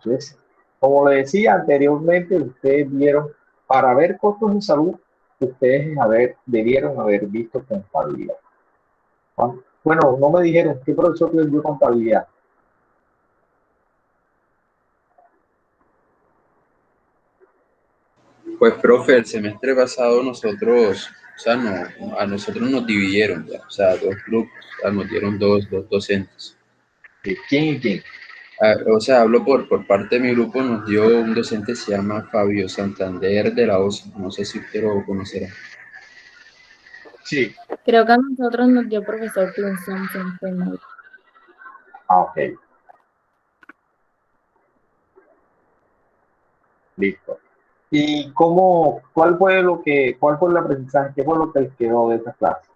Entonces, como le decía anteriormente, ustedes vieron, para ver costos de salud, ustedes debieron haber visto contabilidad. Bueno, no me dijeron qué profesor les dio contabilidad. Pues, profe, el semestre pasado nosotros, o sea, no, a nosotros nos dividieron ya, o sea, dos grupos, o sea, nos dieron dos docentes. ¿Quién y quién? O sea, hablo por parte de mi grupo, nos dio un docente que se llama Fabio Santander de la OSI, no sé si usted lo conocerá. Sí. Creo que a nosotros nos dio profesor Pinzón, si no estoy mal. Ok, listo. ¿Y cuál fue el aprendizaje, qué fue lo que les quedó de esa clase?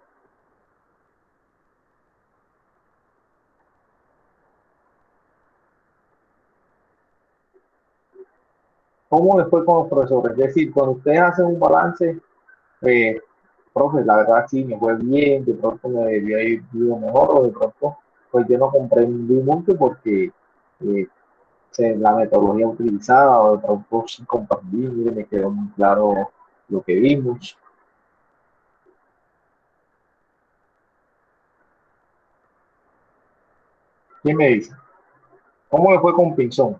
¿Cómo les fue con los profesores? Es decir, cuando ustedes hacen un balance, eh, profe, la verdad sí me fue bien, de pronto me debía ir mejor, o de pronto, pues yo no comprendí mucho porque la metodología utilizada, o de pronto sí comprendí, mire, me quedó muy claro lo que vimos. ¿Quién me dice? ¿Cómo le fue con Pinzón?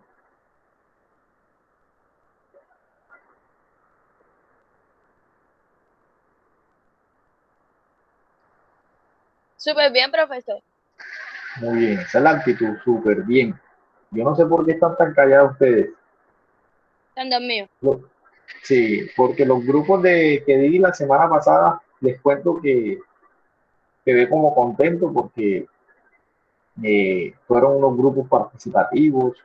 Súper bien, profesor. Muy bien, esa es la actitud, súper bien. Yo no sé por qué están tan callados ustedes. Están dormidos. Sí, porque los grupos que di la semana pasada, les cuento que quedé como contento porque fueron unos grupos participativos,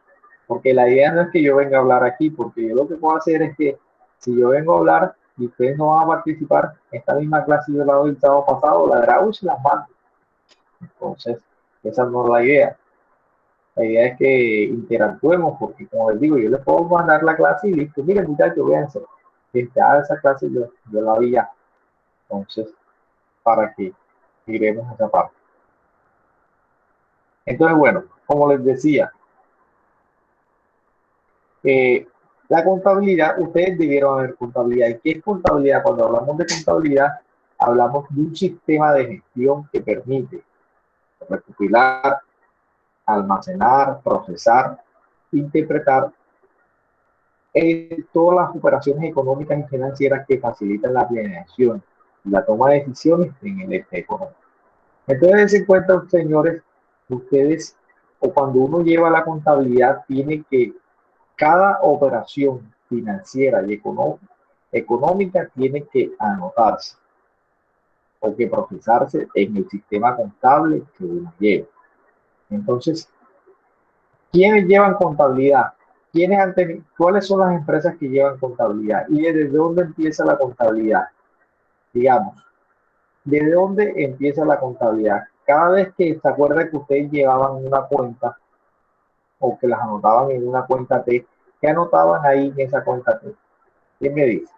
porque la idea no es que yo venga a hablar aquí, porque yo lo que puedo hacer es que si yo vengo a hablar y ustedes no van a participar, esta misma clase yo la doy el sábado pasado, la grabo y se las mando. Entonces, esa no es la idea. La idea es que interactuemos, porque como les digo, yo les puedo mandar la clase y listo, miren muchachos, véanse, esa clase yo la vi ya. Entonces, para que miremos esa parte. Entonces, bueno, como les decía, eh, la contabilidad, ustedes debieron haber contabilidad. ¿Y qué es contabilidad? Cuando hablamos de contabilidad, hablamos de un sistema de gestión que permite recopilar, almacenar, procesar, interpretar todas las operaciones económicas y financieras que facilitan la planeación y la toma de decisiones en el este económico. Entonces, en cuenta, señores, ustedes, o cuando uno lleva la contabilidad, tiene que cada operación financiera y económica tiene que anotarse o que procesarse en el sistema contable que uno lleva. Entonces, ¿quiénes llevan contabilidad? ¿Cuáles son las empresas que llevan contabilidad? ¿Y desde dónde empieza la contabilidad? Digamos, ¿desde dónde empieza la contabilidad? Cada vez que se acuerda que ustedes llevaban una cuenta o que las anotaban en una cuenta T, ¿qué anotaban ahí en esa cuenta T? ¿Quién me dice?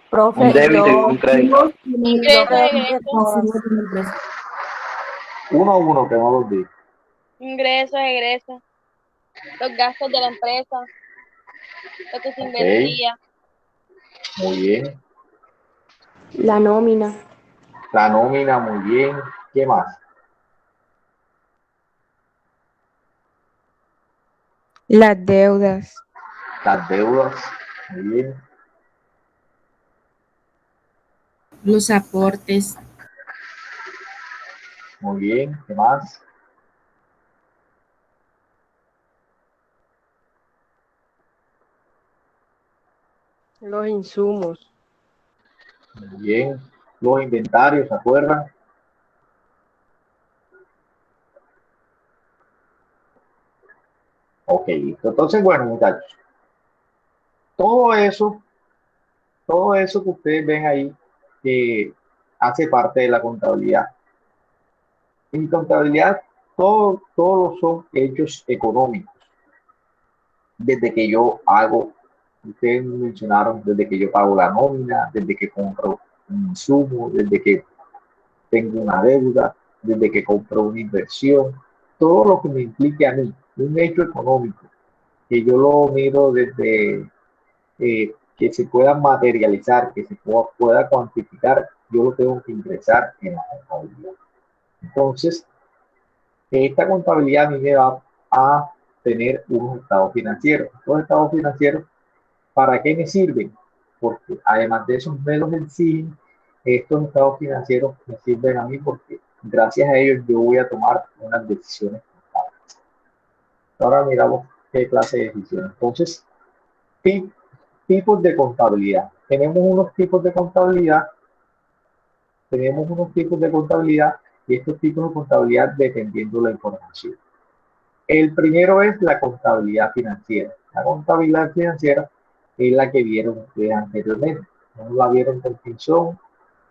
Profe, Un débito y yo un crédito. Ingresos, egresos. Uno a uno, que no los diga. Ingresos, egresos. Los gastos de la empresa. Lo que se Ok, invertía. muy bien. La nómina. La nómina, muy bien. ¿Qué más? Las deudas. Las deudas, muy bien. Los aportes. Muy bien. ¿Qué más? Los insumos. Muy bien. Los inventarios, ¿se acuerdan? Ok, listo. Entonces, bueno, muchachos, todo eso, todo eso que ustedes ven ahí, hace parte de la contabilidad. En contabilidad, todos son hechos económicos. Desde que yo hago, ustedes mencionaron, desde que yo pago la nómina, desde que compro un insumo, desde que tengo una deuda, desde que compro una inversión, todo lo que me implique a mí, un hecho económico, que yo lo miro desde que se pueda materializar, que se pueda cuantificar, yo lo tengo que ingresar en la contabilidad. Entonces, esta contabilidad a mí me va a tener unos estados financieros. Los estados financieros, ¿para qué me sirven? Porque además de esos medios en sí, estos estados financieros me sirven a mí porque gracias a ellos yo voy a tomar unas decisiones contables. Ahora miramos qué clase de decisiones. Entonces, tipos de contabilidad. Tenemos unos tipos de contabilidad y estos tipos de contabilidad dependiendo de la información. El primero es la contabilidad financiera. La contabilidad financiera es la que vieron ustedes anteriormente. No la vieron con Pinzón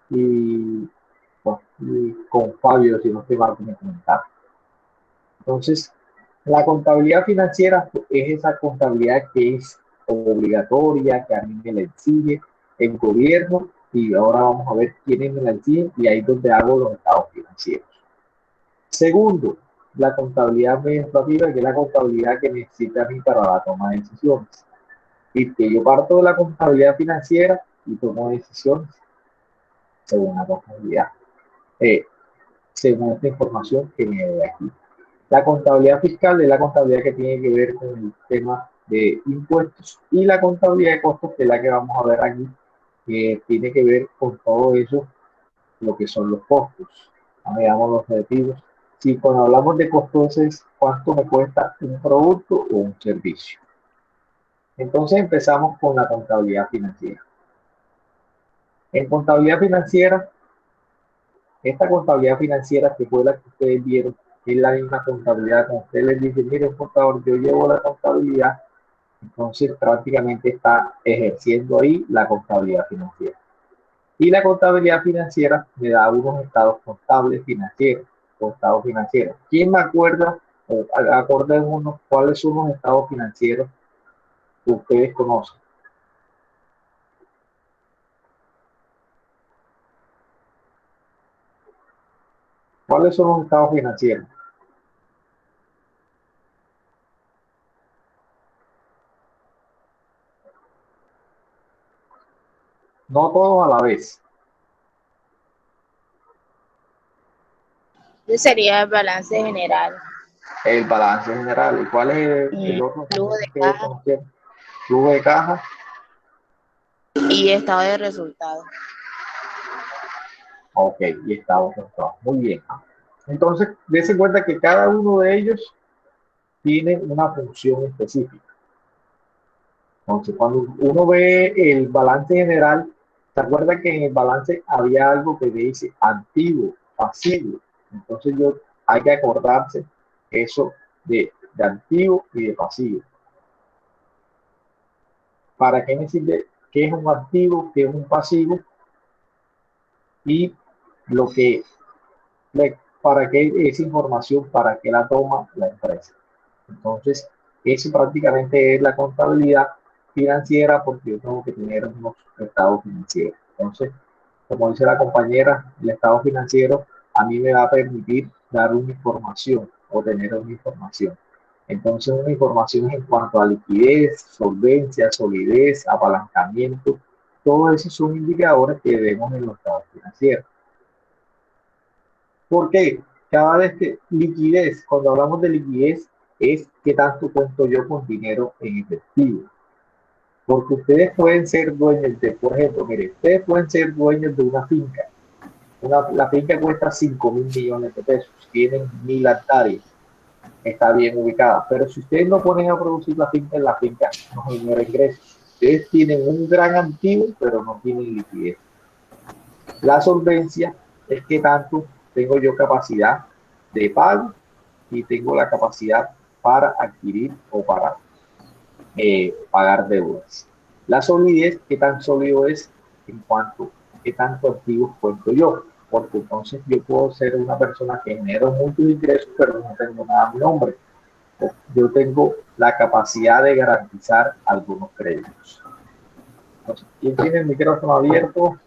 y con Fabio, si no estoy mal, me comentaron. Entonces, la contabilidad financiera es esa contabilidad que es obligatoria, que a mí me la exige el gobierno, y ahora vamos a ver quiénes me la exigen, y ahí es donde hago los estados financieros. Segundo, la contabilidad administrativa, que es la contabilidad que necesita a mí para la toma de decisiones. Y que yo parto de la contabilidad financiera y tomo decisiones según la contabilidad, según esta información que me doy aquí. La contabilidad fiscal es la contabilidad que tiene que ver con el tema de impuestos, y la contabilidad de costos, que es la que vamos a ver aquí, que tiene que ver con todo eso, lo que son los costos. Veamos los objetivos. Si cuando hablamos de costos es cuánto me cuesta un producto o un servicio. Entonces empezamos con la contabilidad financiera. En contabilidad financiera, esta contabilidad financiera que fue la que ustedes vieron, es la misma contabilidad. Como usted les dice, mire, contador, yo llevo la contabilidad, entonces prácticamente está ejerciendo ahí la contabilidad financiera. Y la contabilidad financiera me da unos estados contables financieros. Estados financieros. ¿Quién me acuerda o acordémonos cuáles son los estados financieros que ustedes conocen? ¿Cuáles son los estados financieros? No todos a la vez. Ese sería el balance general. El balance general. ¿Y cuál es el otro? Flujo de caja. Flujo de caja. Y estado de resultados. Ok, y estado de resultados. Muy bien. Entonces, dense cuenta que cada uno de ellos tiene una función específica. Entonces, cuando uno ve el balance general, ¿se acuerda que en el balance había algo que dice activo, pasivo? Entonces hay que acordarse eso de activo y de pasivo. ¿Para qué me sirve? ¿Qué es un activo? ¿Qué es un pasivo? Y para qué esa información, para qué la toma la empresa. Entonces, eso prácticamente es la contabilidad financiera, porque yo tengo que tener unos estados financieros. Entonces, como dice la compañera, el estado financiero a mí me va a permitir dar una información o tener una información. Entonces, una información en cuanto a liquidez, solvencia, solidez, apalancamiento, todos esos son indicadores que vemos en los estados financieros. ¿Por qué? Cada vez que liquidez, cuando hablamos de liquidez, es qué tanto cuento yo con dinero en efectivo. Porque ustedes pueden ser dueños de, por ejemplo, mire, ustedes pueden ser dueños de una finca. La finca cuesta 5.000 millones de pesos, tienen 1.000 hectáreas, está bien ubicada. Pero si ustedes no ponen a producir la finca no genera ingresos. Ustedes tienen un gran activo, pero no tienen liquidez. La solvencia es que tanto tengo yo capacidad de pago y tengo la capacidad para adquirir o para pagar deudas. La solidez, qué tan sólido es en cuanto a qué tanto activos cuento yo, porque entonces yo puedo ser una persona que genera muchos ingresos, pero no tengo nada a mi nombre. Yo tengo la capacidad de garantizar algunos créditos. Entonces, ¿quién tiene el micrófono abierto?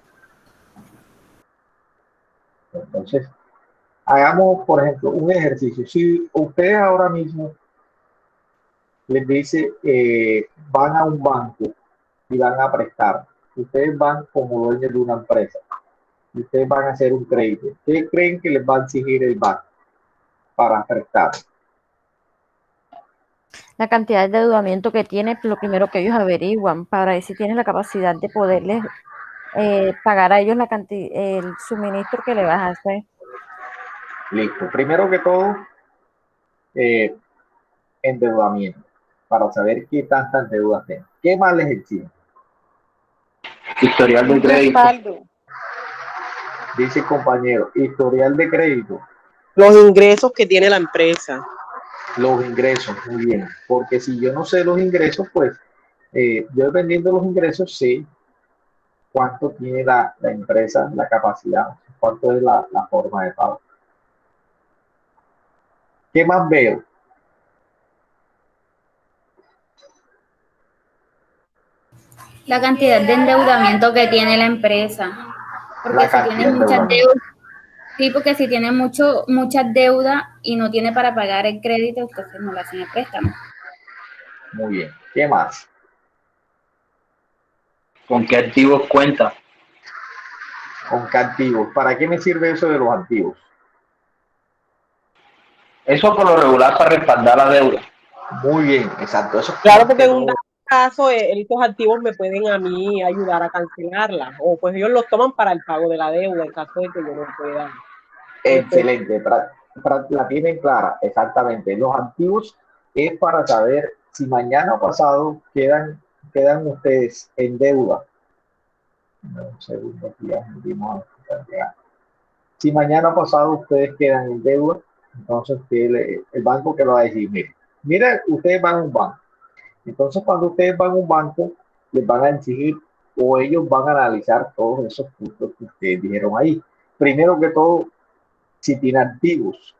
Entonces, Hagamos, por ejemplo, un ejercicio. Si ustedes ahora mismo les dice, van a un banco y van a prestar, ustedes van como dueños de una empresa, y ustedes van a hacer un crédito, ¿qué creen que les va a exigir el banco para prestar? La cantidad de endeudamiento que tiene, lo primero que ellos averiguan para ver si tienen la capacidad de poderles pagar a ellos el suministro que le vas a hacer. Listo. Primero que todo, endeudamiento, para saber qué tantas deudas tienen. ¿Qué más les exigen? Historial de Un crédito. respaldo. Dice el compañero, historial de crédito, Los ingresos que tiene la empresa. los ingresos, muy bien, porque si yo no sé los ingresos, pues yo dependiendo de los ingresos sé cuánto tiene la empresa, la capacidad, cuánto es la forma de pago. ¿Qué más veo? La cantidad de endeudamiento que tiene la empresa. Porque La si cantidad tiene de muchas endeudamiento. deudas, sí, porque si tiene muchas deudas y no tiene para pagar el crédito, entonces no le hacen el préstamo. Muy bien. ¿Qué más? ¿Con qué activos cuenta? ¿Con qué activos? ¿Para qué me sirve eso de los activos? Eso por lo regular para respaldar la deuda. Muy bien, exacto. Eso Claro, porque en un dado caso estos activos me pueden a mí ayudar a cancelarla, o pues ellos los toman para el pago de la deuda en caso de que yo no pueda. excelente, la tienen clara, exactamente. Los activos es para saber si mañana o pasado quedan ustedes en deuda. Un segundo, aquí ya metimos a- Si mañana pasado ustedes quedan en deuda, entonces el banco que lo va a decir, mira, ustedes van a un banco. Entonces cuando ustedes van a un banco, les van a exigir o ellos van a analizar todos esos puntos que ustedes dijeron ahí. Primero que todo, si tiene activos.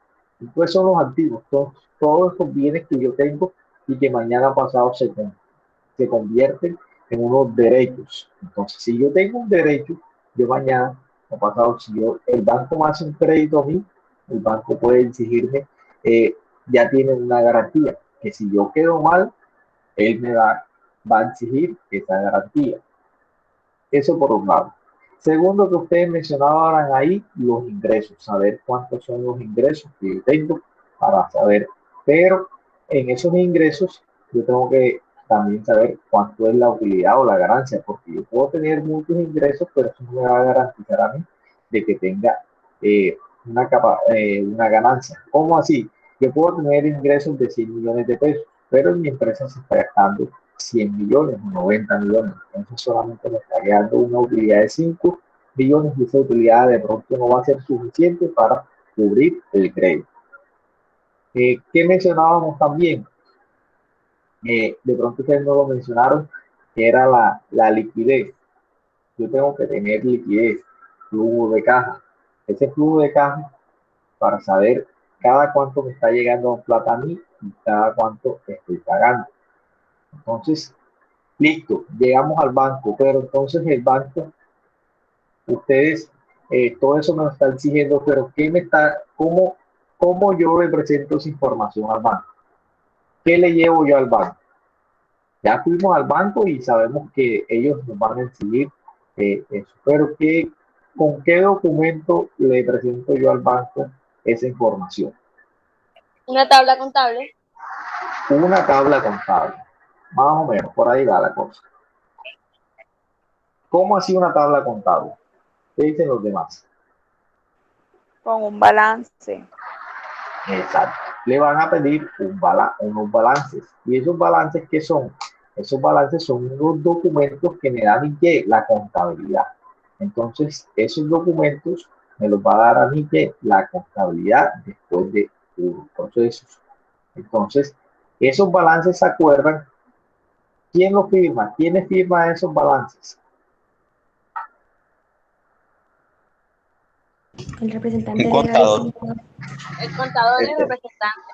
¿Cuáles son los activos? Todos esos bienes que yo tengo y que mañana pasado se convierten en unos derechos. Entonces, si yo tengo un derecho, yo mañana o pasado, si el banco me hace un crédito a mí, el banco puede exigirme, ya tiene una garantía, que si yo quedo mal, él va a exigir esa garantía. Eso por un lado. Segundo, que ustedes mencionaban ahí, los ingresos, saber cuántos son los ingresos que yo tengo para saber. Pero en esos ingresos yo tengo que también saber cuánto es la utilidad o la ganancia, porque yo puedo tener muchos ingresos, pero eso no me va a garantizar a mí de que tenga una ganancia. ¿Cómo así? Yo puedo tener ingresos de 100 millones de pesos, pero en mi empresa se está gastando 100 millones o 90 millones. Entonces solamente me está quedando una utilidad de 5 millones y esa utilidad de pronto no va a ser suficiente para cubrir el crédito. ¿Qué mencionábamos también? De pronto ustedes no lo mencionaron, que era la liquidez. Yo tengo que tener liquidez, flujo de caja. Ese flujo de caja para saber cada cuánto me está llegando plata a mí y cada cuánto estoy pagando. Entonces, listo, llegamos al banco, pero entonces el banco, ustedes, todo eso me lo está exigiendo, pero ¿cómo yo le presento esa información al banco? ¿Qué le llevo yo al banco? Ya fuimos al banco y sabemos que ellos nos van a exigir eso, pero ¿con qué documento le presento yo al banco esa información? Una tabla contable. Una tabla contable, más o menos, por ahí va la cosa. ¿Cómo así una tabla contable? ¿Qué dicen los demás? Con un balance. Exacto. Le van a pedir unos balances. ¿Y esos balances qué son? Esos balances son unos documentos que me dan y que la contabilidad. Entonces, esos documentos me los va a dar a mí que la contabilidad después de un proceso. Entonces, esos balances se acuerdan. ¿Quién los firma? ¿Quiénes firman esos balances? El representante Un contador. El contador y el Este, representante.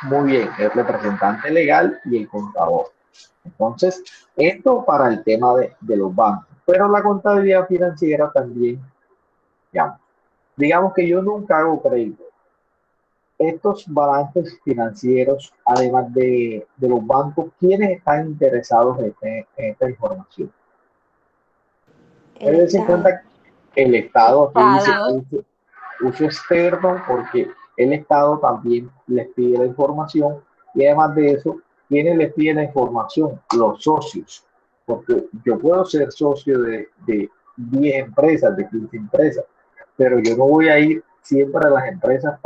Muy bien, el representante legal y el contador. Entonces, esto para el tema de los bancos, pero la contabilidad financiera también, digamos, digamos que yo nunca hago crédito. Estos balances financieros, además de los bancos, ¿quiénes están interesados en esta información? El Debe darse en Estado. cuenta que el Estado, aquí dice Estado. uso externo, porque el Estado también les pide la información, y además de eso, ¿quiénes les piden la información? Los socios, porque yo puedo ser socio de 10 empresas, de 15 empresas, pero yo no voy a ir siempre a las empresas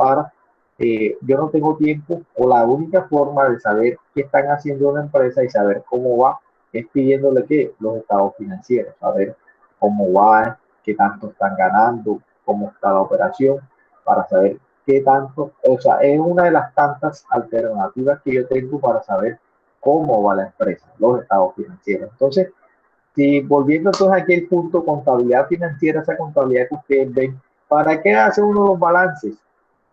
yo no tengo tiempo, o la única forma de saber qué están haciendo una empresa y saber cómo va es pidiéndole que los estados financieros, saber cómo va, qué tanto están ganando, cómo está la operación, para saber qué tanto, o sea, es una de las tantas alternativas que yo tengo para saber cómo va la empresa, los estados financieros. Entonces, si volviendo entonces aquí el punto contabilidad financiera, esa contabilidad que ustedes ven, ¿para qué hace uno los balances?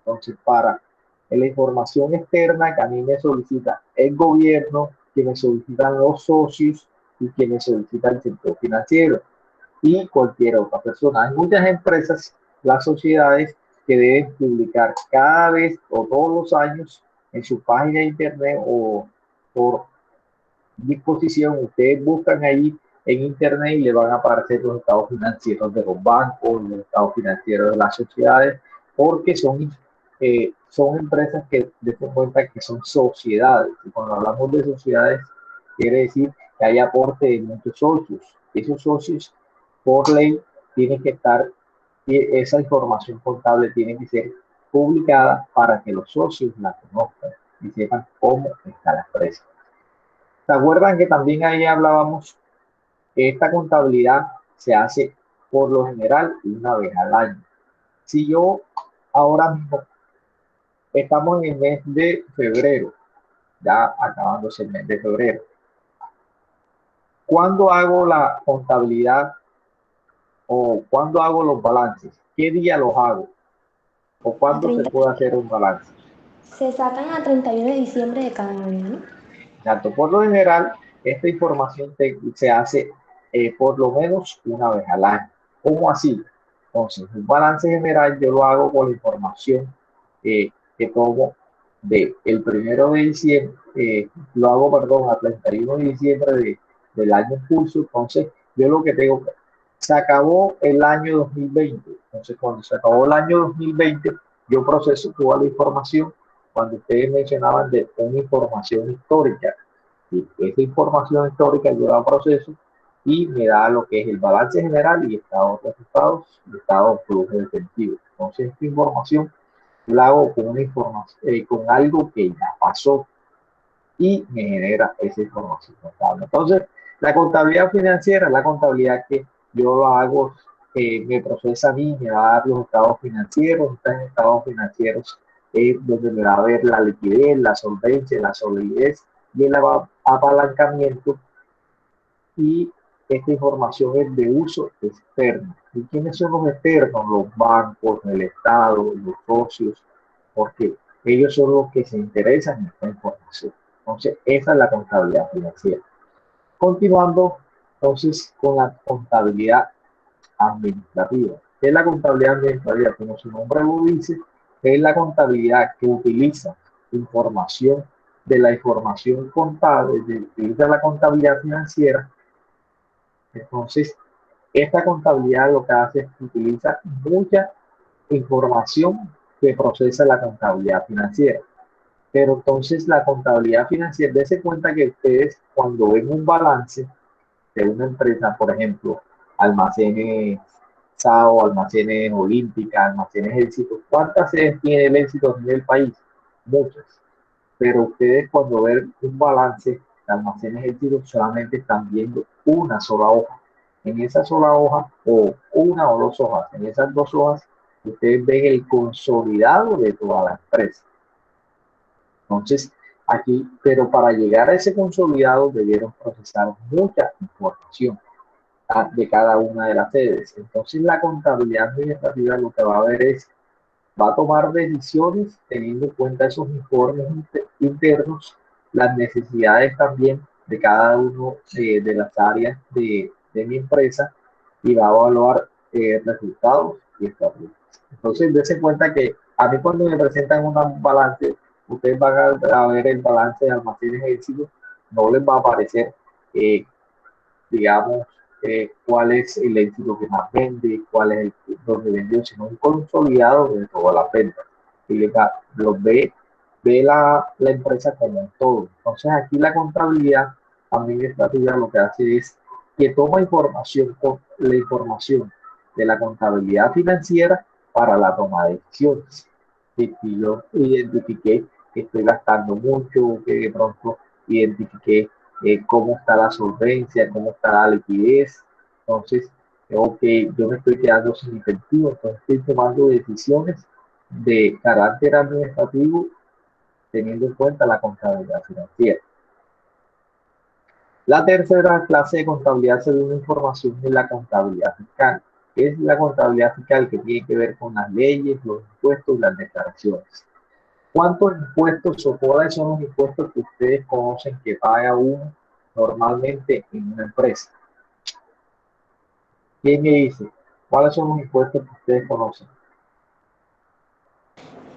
Entonces, para la información externa que a mí me solicita el gobierno, que me solicitan los socios y que me solicita el sector financiero y cualquier otra persona. Hay muchas empresas, las sociedades, que deben publicar cada vez o todos los años en su página de internet o por disposición. Ustedes buscan ahí en internet y le van a aparecer los estados financieros de los bancos, los estados financieros de las sociedades, porque son empresas que den cuenta que son sociedades. Y cuando hablamos de sociedades, quiere decir que hay aporte de muchos socios. Esos socios, por ley, tienen que estar, esa información contable tiene que ser publicada para que los socios la conozcan y sepan cómo está la empresa. ¿Se acuerdan que también ahí hablábamos que esta contabilidad se hace por lo general una vez al año? Si yo ahora mismo estamos en el mes de febrero, ya acabándose el mes de febrero, ¿cuándo hago la contabilidad o cuándo hago los balances? ¿Qué día los hago? ¿O cuándo se puede hacer un balance? Se sacan a 31 de diciembre de cada año, ¿no? Tanto por lo general, esta información se hace por lo menos una vez al año. ¿Cómo así? Entonces, un balance general yo lo hago con la información que tomo del 1 de diciembre, lo hago, perdón, a 31 de diciembre del año en curso. Entonces, yo lo que tengo, se acabó el año 2020. Entonces, cuando se acabó el año 2020, yo proceso toda la información. Cuando ustedes mencionaban de una información histórica, y esa información histórica yo la proceso y me da lo que es el balance general y estado de resultados y estado de flujo efectivo. Entonces, esta información la hago con una información, con algo que ya pasó y me genera esa información contable. Entonces, la contabilidad financiera es la contabilidad que yo lo hago, me procesa a mí, me va a dar los estados financieros. Estos estados financieros es donde me va a ver la liquidez, la solvencia, la solidez y el apalancamiento. Y esta información es de uso externo. ¿Y quiénes son los externos? Los bancos, el Estado, los socios, porque ellos son los que se interesan en esta información. Entonces, esa es la contabilidad financiera. Continuando, entonces, con la contabilidad administrativa. ¿Qué es la contabilidad administrativa? Como su nombre lo dice, es la contabilidad que utiliza información de la información contable, utiliza la contabilidad financiera. Entonces, esta contabilidad lo que hace es que utiliza mucha información que procesa la contabilidad financiera. Pero entonces la contabilidad financiera, dése cuenta que ustedes cuando ven un balance de una empresa, por ejemplo, Almacenes SAO, Almacenes Olímpica, Almacenes Éxito, ¿cuántas sedes tiene el Éxito en el país? Muchas. Pero ustedes cuando ven un balance de Almacenes Éxito solamente están viendo una sola hoja. En esa sola hoja, o una o dos hojas, en esas dos hojas, ustedes ven el consolidado de toda la empresa. Entonces, aquí, pero para llegar a ese consolidado debieron procesar mucha información de cada una de las sedes. Entonces, la contabilidad administrativa lo que va a ver es, va a tomar decisiones teniendo en cuenta esos informes internos, las necesidades también de cada uno de las áreas de mi empresa, y va a evaluar resultados y estrategias. Entonces, dése cuenta que a mí cuando me presentan un balance, ustedes van a ver el balance de almacenes éxito, no les va a aparecer, digamos, cuál es el éxito que más vende, cuál es el donde vendió, sino un consolidado de todas las ventas. Y los ve la empresa como un todo. Entonces, aquí la contabilidad administrativa lo que hace es que toma información, la información de la contabilidad financiera para la toma de decisiones. Si yo identifiqué que estoy gastando mucho, que de pronto identifiqué cómo está la solvencia, cómo está la liquidez, entonces, ok, yo me estoy quedando sin efectivo, entonces estoy tomando decisiones de carácter administrativo teniendo en cuenta la contabilidad financiera. La tercera clase de contabilidad según información es la contabilidad fiscal. Es la contabilidad fiscal que tiene que ver con las leyes, los impuestos y las declaraciones. ¿Cuántos impuestos o cuáles son los impuestos que ustedes conocen que paga uno normalmente en una empresa? ¿Quién me dice? ¿Cuáles son los impuestos que ustedes conocen?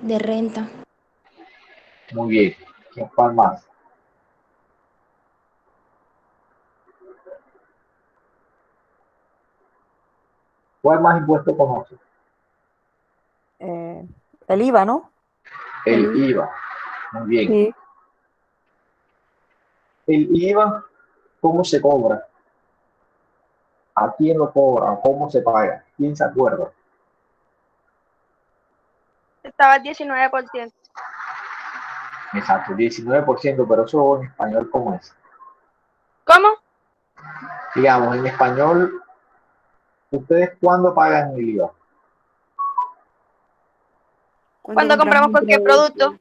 De renta. Muy bien. ¿Cuál más? ¿Cuál más impuesto conoce? El IVA, ¿no? El IVA. Muy bien. Sí. El IVA, ¿cómo se cobra? ¿A quién lo cobra? ¿Cómo se paga? ¿Quién se acuerda? Estaba al 19%. Exacto, 19%, pero eso en español, ¿cómo es? ¿Cómo? Digamos, en español, ¿ustedes cuándo pagan el IVA? Cuando compramos cualquier producto.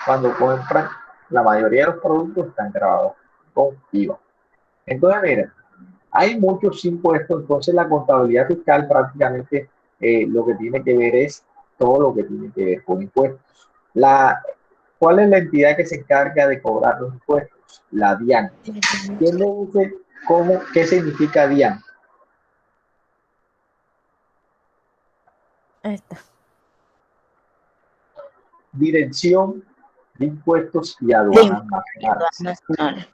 Cuando compran, la mayoría de los productos están grabados con IVA. Entonces, miren, hay muchos impuestos, entonces la contabilidad fiscal prácticamente lo que tiene que ver es todo lo que tiene que ver con impuestos. ¿Cuál es la entidad que se encarga de cobrar los impuestos? La DIAN. ¿Quién me dice qué significa DIAN? Esta. Dirección de Impuestos y Aduanas Nacionales.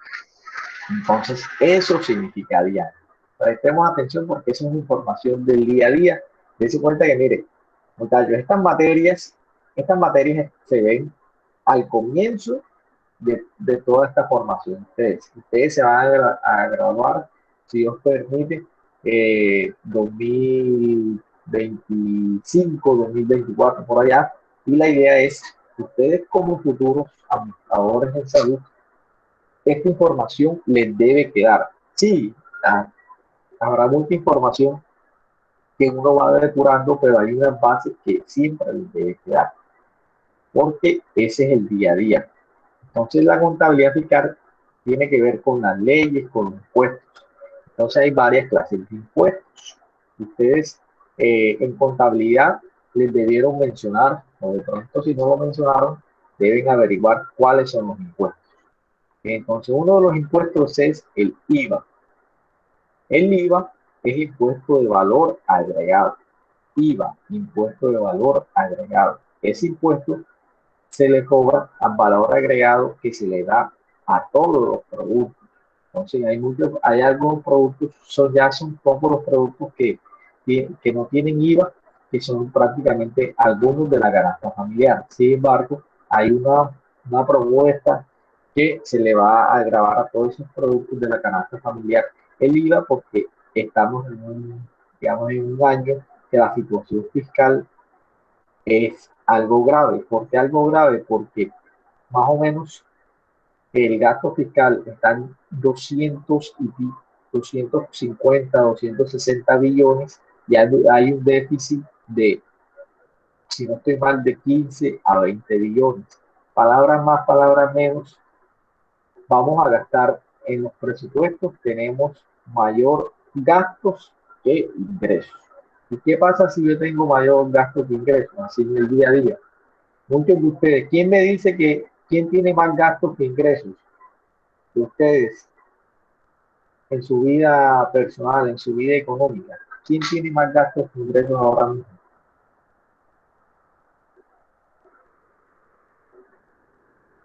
Entonces, eso significa DIAN. Prestemos atención porque eso es información del día a día. Dense cuenta que, mire, muchachos, estas materias se ven al comienzo de toda esta formación. Ustedes se van a graduar, si Dios permite, 2025, 2024, por allá. Y la idea es que ustedes como futuros administradores de salud, esta información les debe quedar. Sí, habrá mucha información que uno va depurando, pero hay unas bases que siempre les debe quedar, porque ese es el día a día. Entonces la contabilidad fiscal tiene que ver con las leyes, con los impuestos. Entonces hay varias clases de impuestos. Ustedes en contabilidad les debieron mencionar, o de pronto si no lo mencionaron, deben averiguar cuáles son los impuestos. Entonces uno de los impuestos es el IVA. El IVA es impuesto de valor agregado. IVA, impuesto de valor agregado. Ese impuesto se le cobra al valor agregado que se le da a todos los productos. Entonces hay algunos productos, son pocos los productos que no tienen IVA, que son prácticamente algunos de la canasta familiar. Sin embargo, hay una propuesta que se le va a grabar a todos esos productos de la canasta familiar el IVA, porque estamos digamos, en un año que la situación fiscal es algo grave. ¿Por qué algo grave? Porque más o menos el gasto fiscal está en 250, 260 billones y hay un déficit de, si no estoy mal, de 15 a 20 billones. Palabras más, palabras menos, vamos a gastar en los presupuestos, tenemos mayor gastos que ingresos. ¿Y qué pasa si yo tengo mayor gasto que ingresos? Así en el día a día. Muchos de ustedes, ¿quién me dice quién tiene más gastos que ingresos? De ustedes, en su vida personal, en su vida económica. ¿Quién tiene más gastos que ingresos ahora mismo?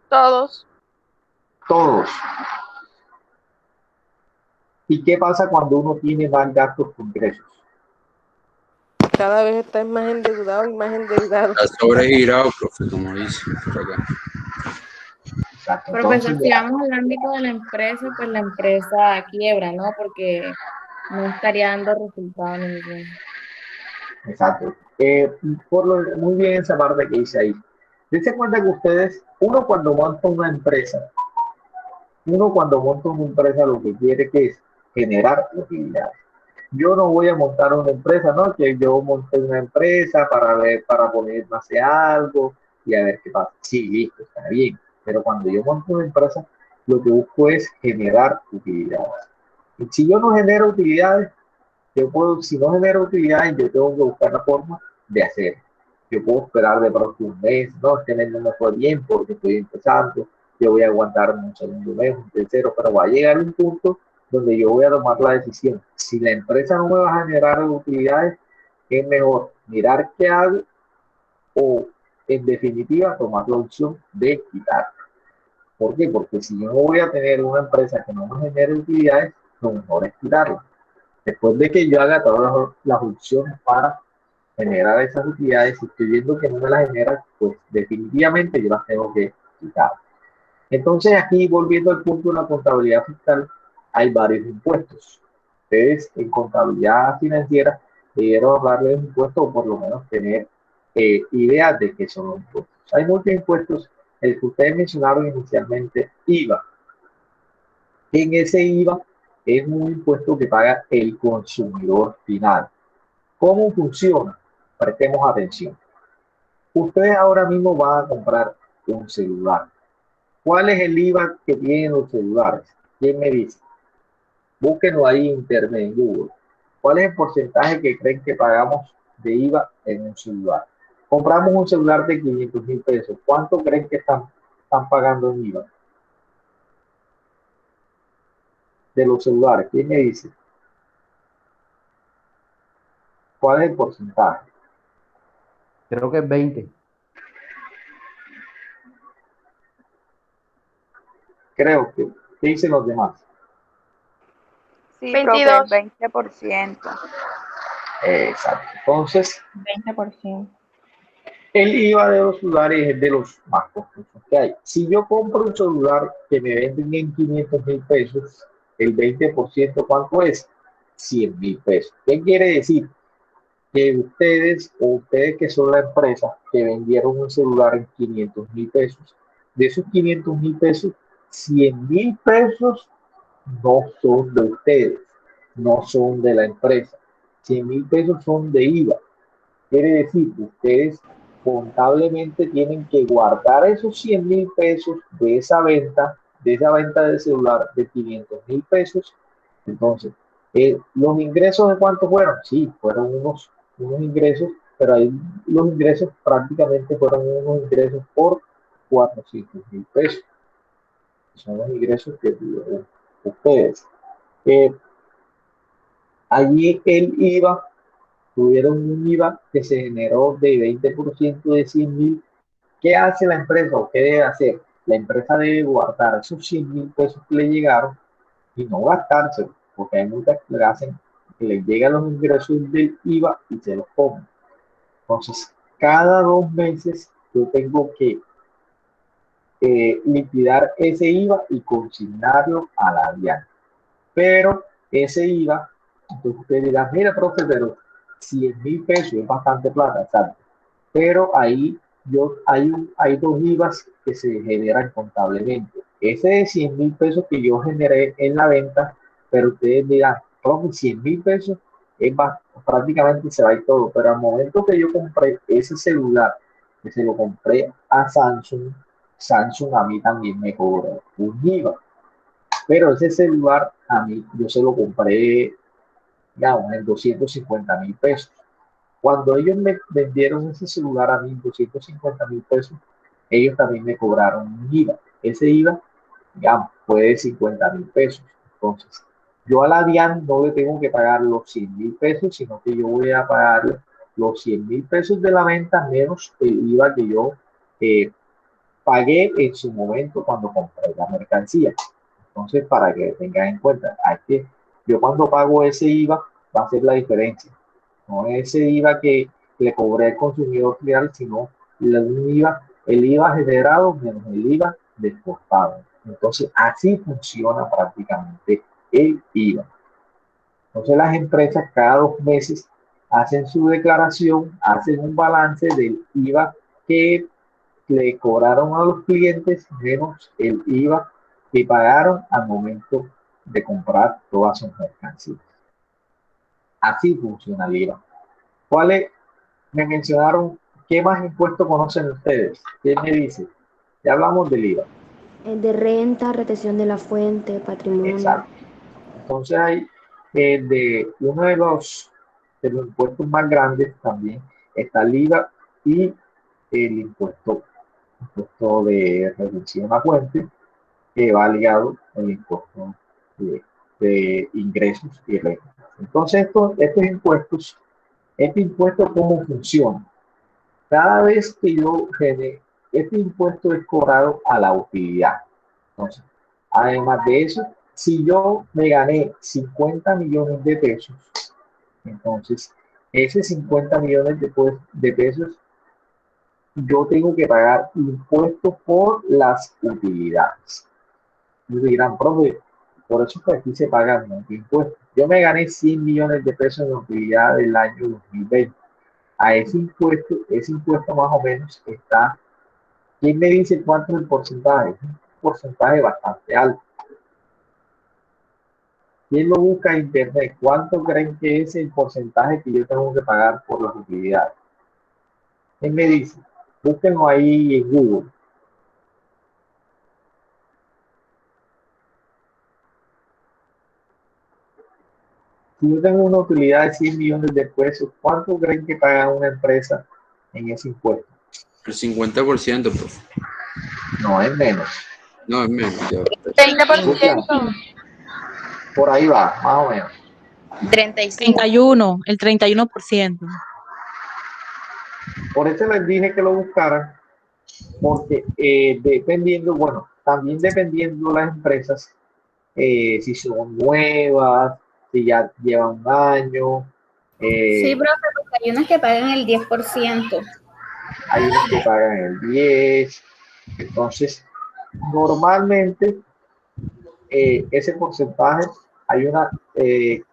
Todos. Todos. ¿Y qué pasa cuando uno tiene más gastos que ingresos? Cada vez estás más endeudado y más endeudado. Está sobregirado, profe, como dice por acá. Exacto. Profesor, Entonces, si vamos al ámbito de la empresa, pues la empresa quiebra, ¿no? Porque no estaría dando resultado ninguno. exacto. Muy bien esa parte que hice ahí. Dense cuenta que ustedes, uno cuando monta una empresa lo que quiere que es generar utilidades. Yo no voy a montar una empresa, ¿no? Que yo monté una empresa para ver, para ponerme a hacer algo y a ver qué pasa. Sí, listo, está bien. Pero cuando yo monto una empresa, lo que busco es generar utilidades. Y si yo no genero utilidades, si no genero utilidades, yo tengo que buscar la forma de hacer. Yo puedo esperar de pronto un mes, no, este mes no me fue bien porque estoy empezando, yo voy a aguantar un segundo mes, un tercero, pero va a llegar un punto donde yo voy a tomar la decisión. Si la empresa no me va a generar utilidades, es mejor mirar qué hago o, en definitiva, tomar la opción de quitar. ¿Por qué? Porque si yo no voy a tener una empresa que no me genere utilidades, lo mejor es quitarla. Después de que yo haga todas las opciones para generar esas utilidades, si estoy viendo que no me las genera, pues definitivamente yo las tengo que quitar. Entonces aquí, volviendo al punto de la contabilidad fiscal, hay varios impuestos. Ustedes en contabilidad financiera debieron hablarle de impuestos o por lo menos tener ideas de qué son los impuestos. Hay muchos impuestos, el que ustedes mencionaron inicialmente, IVA. En ese IVA es un impuesto que paga el consumidor final. ¿Cómo funciona? Prestemos atención. Ustedes ahora mismo van a comprar un celular. ¿Cuál es el IVA que tienen los celulares? ¿Quién me dice? Búsquenlo ahí en internet, en Google. ¿Cuál es el porcentaje que creen que pagamos de IVA en un celular? Compramos un celular de 500,000 pesos. ¿Cuánto creen que están pagando en IVA? De los celulares, ¿quién me dice? ¿Cuál es el porcentaje? Creo que es 20. Creo que, ¿qué dicen los demás? Sí, 22. profe, 20%. Exacto. Entonces, 20%. el IVA de los celulares es de los más costosos que hay. Si yo compro un celular que me venden en 500,000 pesos, el 20%, ¿cuánto es? 100,000 pesos. ¿Qué quiere decir? Que ustedes que son la empresa que vendieron un celular en 500,000 pesos, de esos 500,000 pesos, 100,000 pesos no son de ustedes, no son de la empresa. 100,000 pesos son de IVA. Quiere decir que ustedes contablemente tienen que guardar esos 100,000 pesos de esa venta de celular de 500,000 pesos. Entonces, los ingresos de cuánto fueron, sí, fueron unos ingresos, pero ahí los ingresos prácticamente fueron unos ingresos por 400,000 pesos. Son los ingresos que tuvieron ustedes. Allí el IVA, tuvieron un IVA que se generó de 20% de 100,000. ¿Qué hace la empresa o qué debe hacer? La empresa debe guardar esos 100,000 pesos que le llegaron y no gastárselo, porque hay muchas que le hacen que les llegan los ingresos del IVA y se los comen. Entonces, cada 2 meses yo tengo que liquidar ese IVA y consignarlo a la DIAN. Pero ese IVA, entonces usted dirá, mira, profe, pero 100,000 pesos es bastante plata, exacto. Pero ahí hay dos IVAs que se generan contablemente. Ese de 100,000 pesos que yo generé en la venta, pero ustedes dirán, profe, 100,000 pesos prácticamente se va a ir todo. Pero al momento que yo compré ese celular, que se lo compré a Samsung, Samsung a mí también me cobró un IVA. Pero ese celular a mí, yo se lo compré, digamos, en 250,000 pesos. Cuando ellos me vendieron ese celular a mí en 250,000 pesos, ellos también me cobraron un IVA. Ese IVA, digamos, fue de 50,000 pesos. Entonces, Yo a la DIAN no le tengo que pagar los 100.000 pesos, sino que yo voy a pagar los 100.000 pesos de la venta menos el IVA que yo pagué en su momento cuando compré la mercancía. Entonces, para que tengan en cuenta, yo cuando pago ese IVA va a ser la diferencia. No es ese IVA que le cobré al consumidor final, sino el IVA generado menos el IVA descontado. Entonces, así funciona prácticamente el IVA. Entonces, las empresas cada 2 meses hacen su declaración, hacen un balance del IVA que le cobraron a los clientes menos el IVA que pagaron al momento de comprar todas sus mercancías. Así funciona el IVA. ¿Cuáles me mencionaron? ¿Qué más impuestos conocen ustedes? ¿Quién me dice? Ya hablamos del IVA. De renta, retención de la fuente, patrimonio. Exacto. Entonces hay uno de los impuestos más grandes también está el IVA y el impuesto de retención a fuente, que va ligado al impuesto de ingresos y rentas. Entonces este impuesto, ¿cómo funciona? Cada vez que este impuesto es cobrado a la utilidad. Entonces, además de eso, si yo me gané 50 millones de pesos, entonces ese 50 millones de pesos yo tengo que pagar impuestos por las utilidades. Y dirán, profe, por eso que aquí se pagan muchos impuestos. Yo me gané 100 millones de pesos en utilidad del año 2020. A ese impuesto más o menos está, ¿quién me dice cuánto es el porcentaje? Es un porcentaje bastante alto. ¿Quién lo busca en internet? ¿Cuánto creen que es el porcentaje que yo tengo que pagar por las utilidades? ¿Quién me dice? Búsquenlo ahí en Google. Si yo tengo una utilidad de 100 millones de pesos, ¿cuánto creen que paga una empresa en ese impuesto? El 50%, profe. No, es menos. No, es menos. Ya. 30%. Por ahí va, más o menos. 31, el 31%. Por eso les dije que lo buscaran, porque también dependiendo las empresas, si son nuevas, si ya llevan un año. Sí, profe, porque hay unas que pagan el 10%. Hay unos que pagan el 10%. Entonces, normalmente, ese porcentaje, hay unos que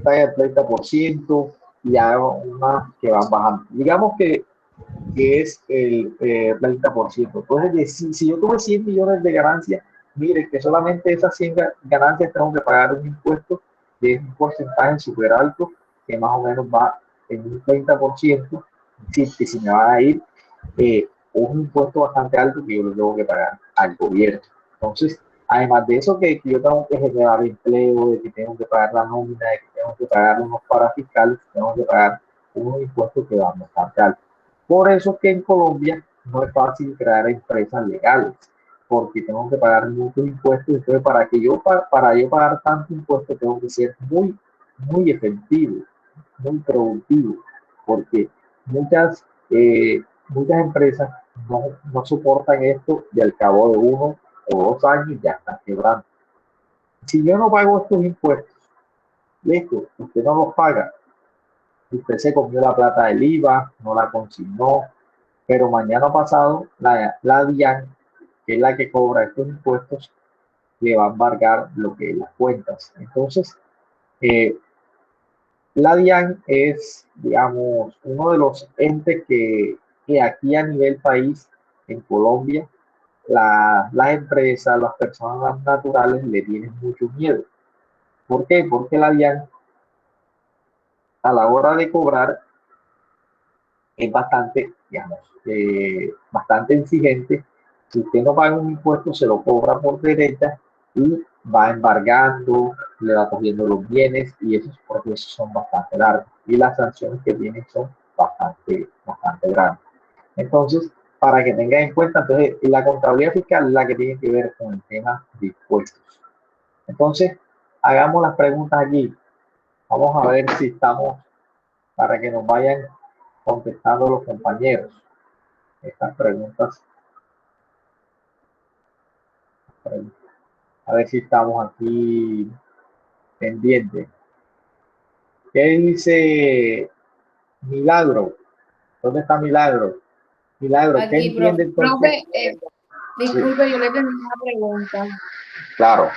pagan el 30% y hay unas que van bajando. Digamos que es el 30%. Entonces, si yo tuve 100 millones de ganancias, mire que solamente esas 100 ganancias tengo que pagar un impuesto de un porcentaje súper alto, que más o menos va en un 30%, que si me va a ir un impuesto bastante alto que yo lo tengo que pagar al gobierno. Entonces, además de eso, que yo tengo que generar empleo, de que tengo que pagar la nómina, de que tengo que pagar unos parafiscales, tengo que pagar unos impuestos que van bastante altos. Por eso es que en Colombia no es fácil crear empresas legales, porque tengo que pagar muchos impuestos. Entonces, para yo pagar tanto impuesto, tengo que ser muy, muy efectivo, muy productivo, porque muchas empresas no soportan esto y al cabo de 1 o 2 años ya están quebrando. Si yo no pago estos impuestos, listo, usted no los paga. Usted se comió la plata del IVA, no la consignó, pero mañana pasado la DIAN, que es la que cobra estos impuestos, le va a embargar lo que es las cuentas. Entonces, la DIAN es, digamos, uno de los entes que aquí a nivel país, en Colombia, las empresas, las personas naturales le tienen mucho miedo. ¿Por qué? Porque la DIAN, a la hora de cobrar, es bastante, digamos, bastante exigente. Si usted no paga un impuesto, se lo cobra por derecha y va embargando, le va cogiendo los bienes, y esos procesos son bastante largos y las sanciones que tienen son bastante grandes. Entonces, para que tengan en cuenta, entonces la contabilidad fiscal es la que tiene que ver con el tema de impuestos. Entonces, hagamos las preguntas aquí. Vamos a ver si estamos para que nos vayan contestando los compañeros estas preguntas. A ver si estamos aquí pendientes. ¿Qué dice Milagro? ¿Dónde está Milagro? Milagro, ¿qué Aquí, entiende profe. entonces? Profe, disculpe, yo le tengo una pregunta. Claro.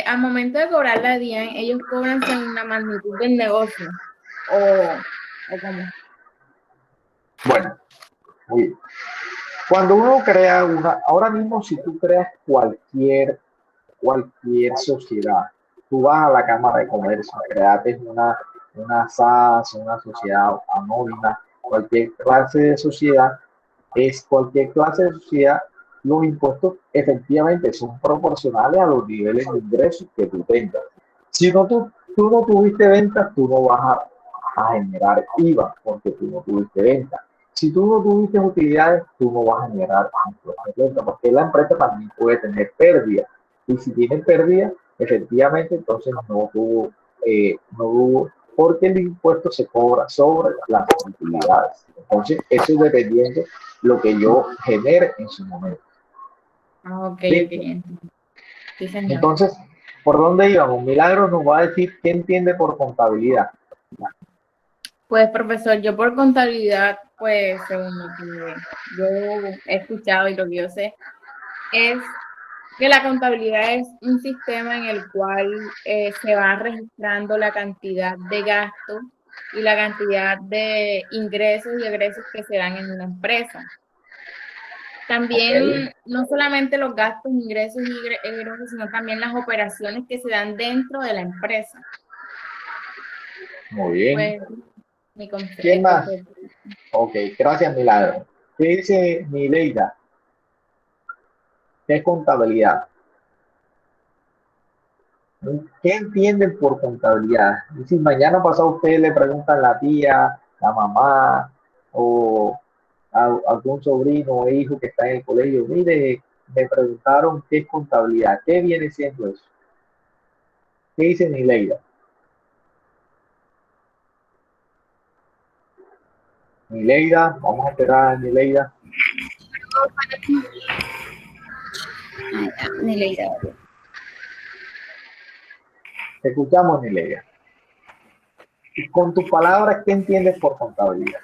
Al momento de cobrar la DIAN, ellos cobran según la magnitud del negocio. ¿O cómo? Bueno, muy bien. Cuando uno crea ahora mismo si tú creas cualquier sociedad, tú vas a la Cámara de Comercio, creaste una SAS, una sociedad anónima, cualquier clase de sociedad, cualquier clase de sociedad, los impuestos efectivamente son proporcionales a los niveles de ingresos que tú tengas. Si no, tú no tuviste ventas, tú no vas a generar IVA porque tú no tuviste ventas. Si tú no tuviste utilidades, tú no vas a generar impuestos de venta porque la empresa también puede tener pérdida. Y si tiene pérdida, efectivamente, entonces no hubo, porque el impuesto se cobra sobre las utilidades. Entonces, eso es dependiendo lo que yo genere en su momento. Ok, ¿Sí? Sí, señor. Entonces, ¿por dónde íbamos? Milagros nos va a decir qué entiende por contabilidad. Pues, profesor, yo por contabilidad, pues, según lo que yo he escuchado y lo que yo sé, es que la contabilidad es un sistema en el cual se va registrando la cantidad de gastos y la cantidad de ingresos y egresos que se dan en una empresa. También, no solamente los gastos, ingresos y egresos, sino también las operaciones que se dan dentro de la empresa. Muy bien. Pues, ¿Quién más? Ok, gracias, Milagro. ¿Qué dice Mileida? ¿Qué es contabilidad? ¿Qué entienden por contabilidad? Si mañana pasado ustedes le preguntan a la tía, la mamá o a algún sobrino o hijo que está en el colegio, mire, me preguntaron qué es contabilidad, ¿qué viene siendo eso? ¿Qué dice Mileida? Mileida, vamos a esperar a Mileida. Mileida. Te escuchamos, Mileida. Y con tus palabras, ¿qué entiendes por contabilidad?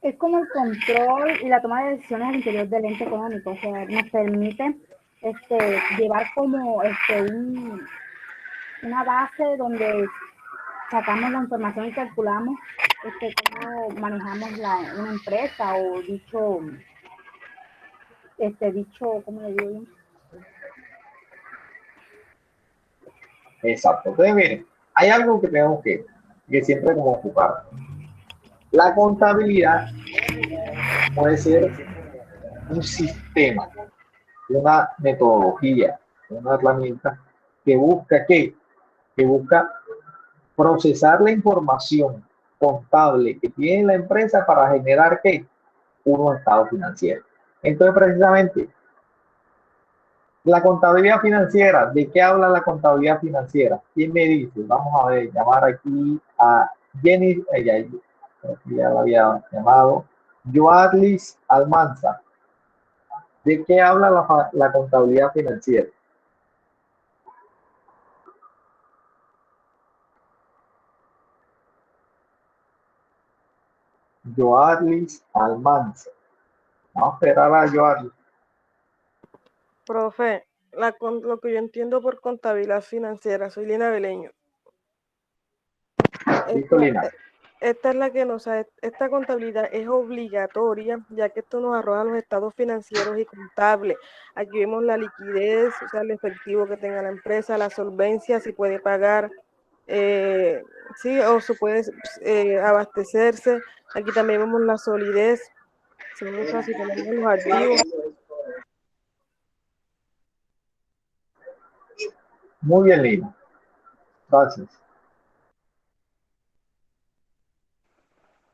Es como el control y la toma de decisiones al interior del ente económico, o sea, nos permite llevar como una base donde sacamos la información y calculamos cómo manejamos una empresa o dicho, ¿cómo le digo yo? Exacto. Entonces, miren, hay algo que tenemos que siempre como ocupar. La contabilidad puede ser un sistema, una metodología, una herramienta que busca ¿qué? Que busca procesar la información contable que tiene la empresa para generar ¿qué? Unos estados financieros. Entonces, precisamente, la contabilidad financiera, ¿de qué habla la contabilidad financiera? ¿Quién me dice? Vamos a ver, llamar aquí a Jenny, ella ya la había llamado, Joadlis Almanza. ¿De qué habla la contabilidad financiera? Joadlis Almanza. Vamos a esperar a Joadlis. Profe, lo que yo entiendo por contabilidad financiera, soy Lina Beleño. Esta es la que esta contabilidad es obligatoria, ya que esto nos arroja los estados financieros y contables. Aquí vemos la liquidez, o sea, el efectivo que tenga la empresa, la solvencia, si puede pagar, sí, o se puede abastecerse. Aquí también vemos la solidez, si tenemos los activos. Muy bien, Lina. Gracias.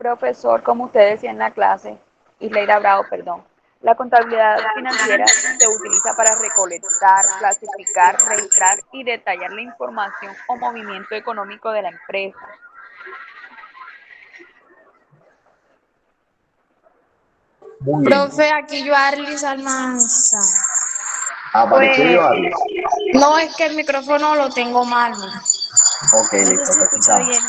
Profesor, como usted decía en la clase, Isleira Bravo, perdón, la contabilidad financiera se utiliza para recolectar, clasificar, registrar y detallar la información o movimiento económico de la empresa. Muy bien. Profe, aquí yo Arlis Almanza. Apareció Pues, Joarlis. no, es que el micrófono lo tengo mal. Ok, No sé listo, si te escucha escuchamos. bien.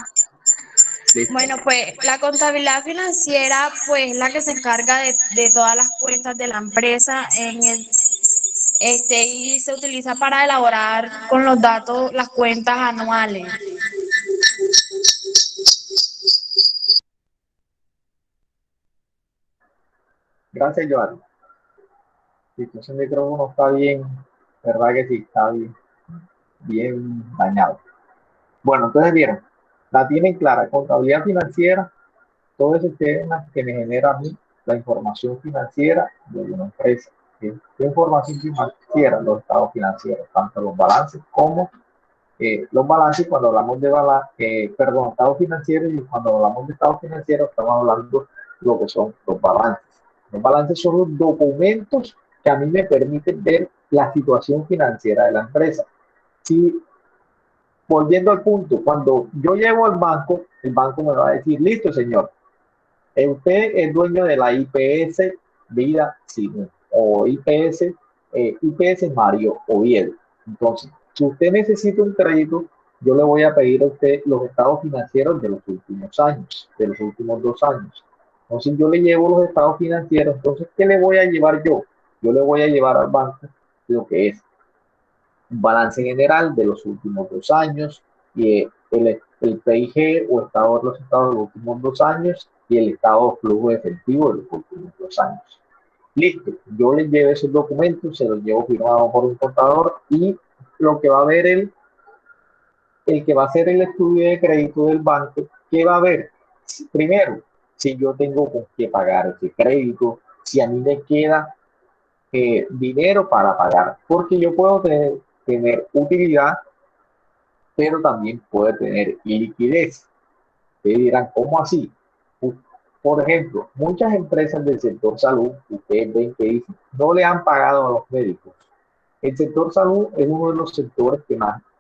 Listo. Bueno, pues la contabilidad financiera, pues la que se encarga de todas las cuentas de la empresa y se utiliza para elaborar con los datos las cuentas anuales. Gracias, Joarlis. Si ese micrófono está bien, verdad que sí, está bien dañado. Bueno, entonces vieron, la tienen clara, contabilidad financiera, todo ese tema que me genera a mí la información financiera de una empresa. ¿Sí? ¿Qué información financiera? Los estados financieros, tanto los balances como los balances. Cuando hablamos de estados financieros, y cuando hablamos de estados financieros estamos hablando de lo que son los balances. Los balances son los documentos que a mí me permiten ver la situación financiera de la empresa. Si, volviendo al punto, cuando yo llego al banco, el banco me va a decir, listo, señor, usted es dueño de la IPS Vida Cine o IPS Mario Oviedo. Entonces, si usted necesita un crédito, yo le voy a pedir a usted los estados financieros de los últimos años, de los últimos 2 años. Entonces, yo le llevo los estados financieros. Entonces, ¿qué le voy a llevar yo? Yo le voy a llevar al banco lo que es un balance general de los últimos 2 años y el PIG o estado de los estados de los últimos 2 años y el estado de flujo efectivo de los últimos 2 años. Listo, yo les llevo esos documentos, se los llevo firmado por un contador y lo que va a ver el que va a hacer el estudio de crédito del banco, ¿qué va a ver? Primero, si yo tengo con qué pagar ese crédito, si a mí me queda dinero para pagar, porque yo puedo tener utilidad, pero también puede tener liquidez. Ustedes dirán, ¿cómo así? Por ejemplo, muchas empresas del sector salud, ustedes ven que dicen, no le han pagado a los médicos. El sector salud es uno de los sectores